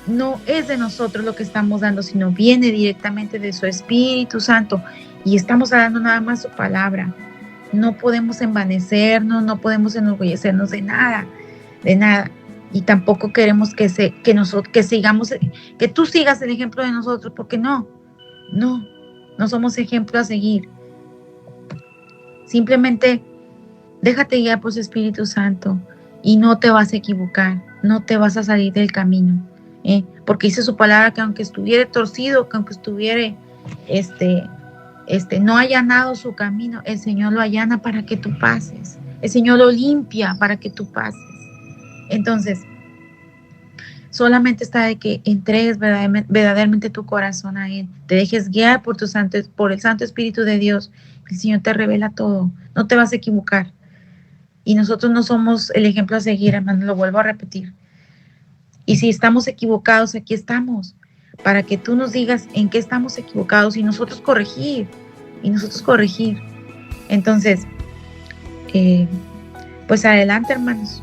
no es de nosotros lo que estamos dando, sino viene directamente de su Espíritu Santo, y estamos dando nada más su palabra. No podemos envanecernos, no podemos enorgullecernos de nada, y tampoco queremos que tú sigas el ejemplo de nosotros, porque no, No somos ejemplo a seguir. Simplemente déjate guiar por su Espíritu Santo y no te vas a equivocar, no te vas a salir del camino, porque dice su palabra que aunque estuviere torcido, que aunque estuviere no allanado su camino, el Señor lo allana para que tú pases, el Señor lo limpia para que tú pases. Entonces, solamente está de que entregues verdaderamente tu corazón a Él, te dejes guiar por el Santo Espíritu de Dios. El Señor te revela todo, no te vas a equivocar. Y nosotros no somos el ejemplo a seguir, hermano, lo vuelvo a repetir. Y si estamos equivocados, aquí estamos, para que tú nos digas en qué estamos equivocados y nosotros corregir. Entonces, pues adelante, hermanos.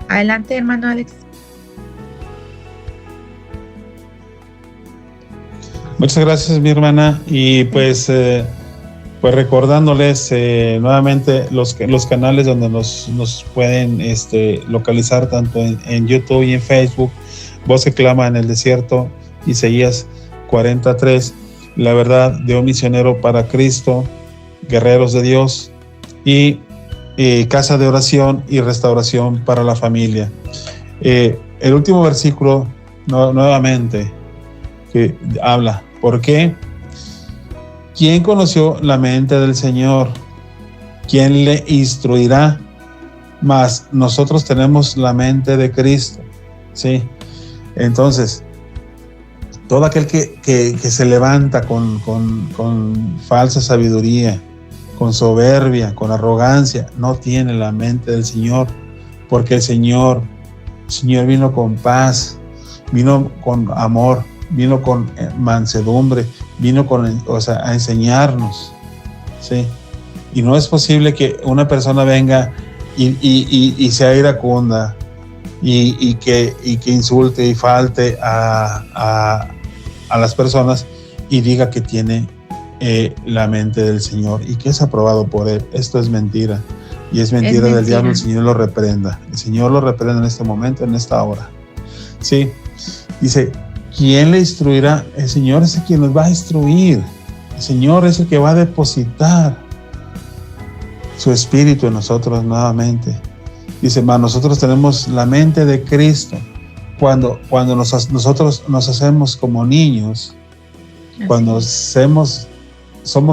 Adelante, hermano Alex. Muchas gracias, mi hermana. Y pues recordándoles nuevamente los canales donde nos pueden localizar, tanto en YouTube y en Facebook. Voz que clama en el desierto, Isaías 43, La verdad de un misionero para Cristo, Guerreros de Dios, y Casa de Oración y Restauración para la Familia. El último versículo, nuevamente, que habla, ¿por qué? ¿Quién conoció la mente del Señor? ¿Quién le instruirá? Mas nosotros tenemos la mente de Cristo, ¿sí? Entonces, todo aquel que se levanta con falsa sabiduría, con soberbia, con arrogancia, no tiene la mente del Señor, porque el Señor vino con paz, vino con amor, vino con mansedumbre, vino a enseñarnos, ¿sí? Y no es posible que una persona venga y sea iracunda y que insulte y falte a las personas y diga que tiene la mente del Señor y que es aprobado por Él. Esto es mentira, y es mentira del diablo. El Señor lo reprenda. El Señor lo reprenda en este momento, en esta hora. Sí, dice, ¿quién le instruirá? El Señor es el quien nos va a instruir. El Señor es el que va a depositar su espíritu en nosotros nuevamente. Dice, nosotros tenemos la mente de Cristo. Cuando nosotros nos hacemos como niños, cuando somos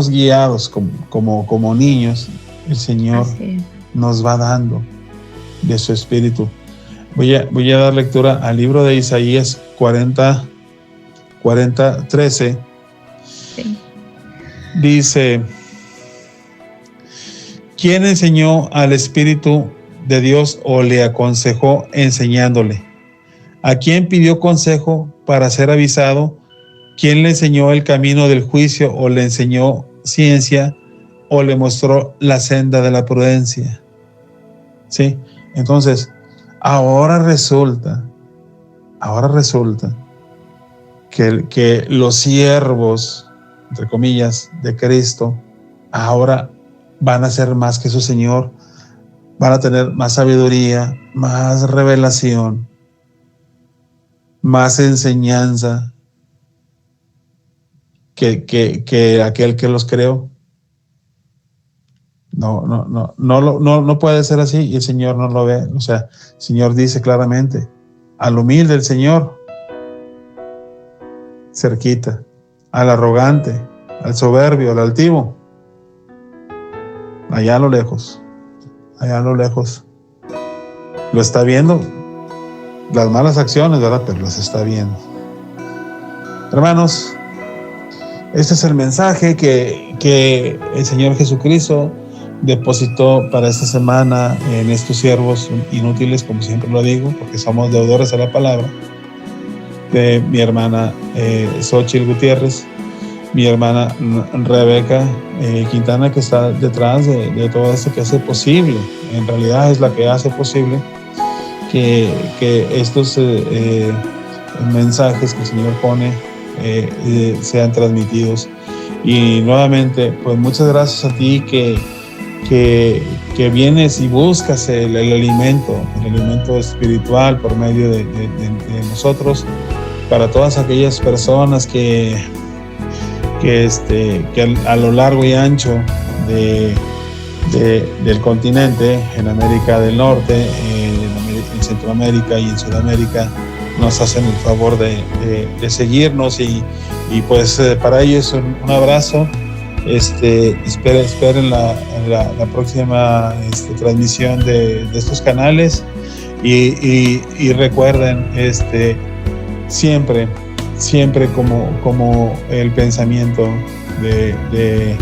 guiados como niños, el Señor nos va dando de su espíritu. Voy a dar lectura al libro de Isaías 13. Sí. Dice, ¿quién enseñó al Espíritu de Dios o le aconsejó enseñándole? ¿A quién pidió consejo para ser avisado? ¿Quién le enseñó el camino del juicio o le enseñó ciencia o le mostró la senda de la prudencia? ¿Sí? Entonces, ahora resulta que los siervos, entre comillas, de Cristo, ahora van a ser más que su Señor, van a tener más sabiduría, más revelación, más enseñanza que aquel que los creó. No puede ser así, y el Señor no lo ve. O sea, el Señor dice claramente, al humilde el Señor cerquita, al arrogante, al soberbio, al altivo, allá a lo lejos, lo está viendo, las malas acciones, ¿verdad? Pero las está viendo. Hermanos, este es el mensaje que el Señor Jesucristo depositó para esta semana en estos siervos inútiles, como siempre lo digo, porque somos deudores a la palabra, de mi hermana Xochitl Gutiérrez, mi hermana Rebeca Quintana, que está detrás de todo esto que hace posible. En realidad es la que hace posible que estos mensajes que el Señor pone sean transmitidos. Y nuevamente, pues muchas gracias a ti que vienes y buscas el alimento espiritual por medio de nosotros, para todas aquellas personas que que a lo largo y ancho del continente, en América del Norte, en Centroamérica y en Sudamérica, nos hacen el favor de seguirnos y pues para ellos un abrazo. Esperen la próxima transmisión de estos canales y recuerden siempre como el pensamiento de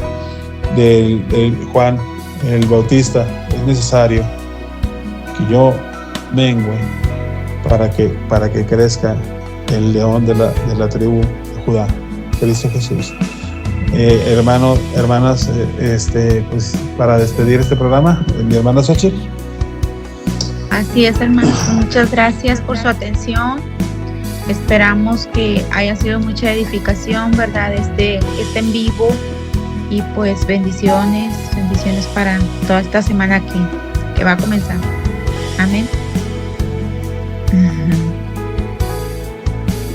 Juan el Bautista: es necesario que yo mengue para que crezca el león de la tribu de Judá, Cristo Jesús. Hermanos, hermanas, pues para despedir este programa, mi hermana Xochitl. Así es, hermanos, muchas gracias por su atención. Esperamos que haya sido mucha edificación, ¿verdad? Este en vivo, y pues bendiciones para toda esta semana que va a comenzar. Amén.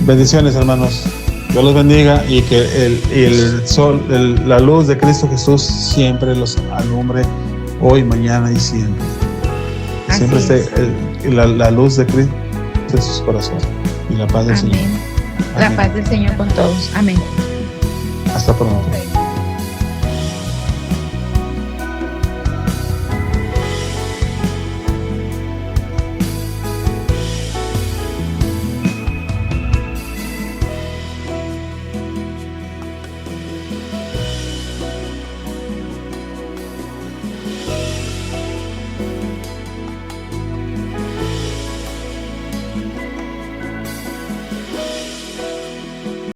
Bendiciones, hermanos. Dios los bendiga y que el sol, la luz de Cristo Jesús siempre los alumbre hoy, mañana y siempre. Siempre esté la luz de Cristo en sus corazones y la paz del Señor. La paz del Señor con todos. Amén. Hasta pronto.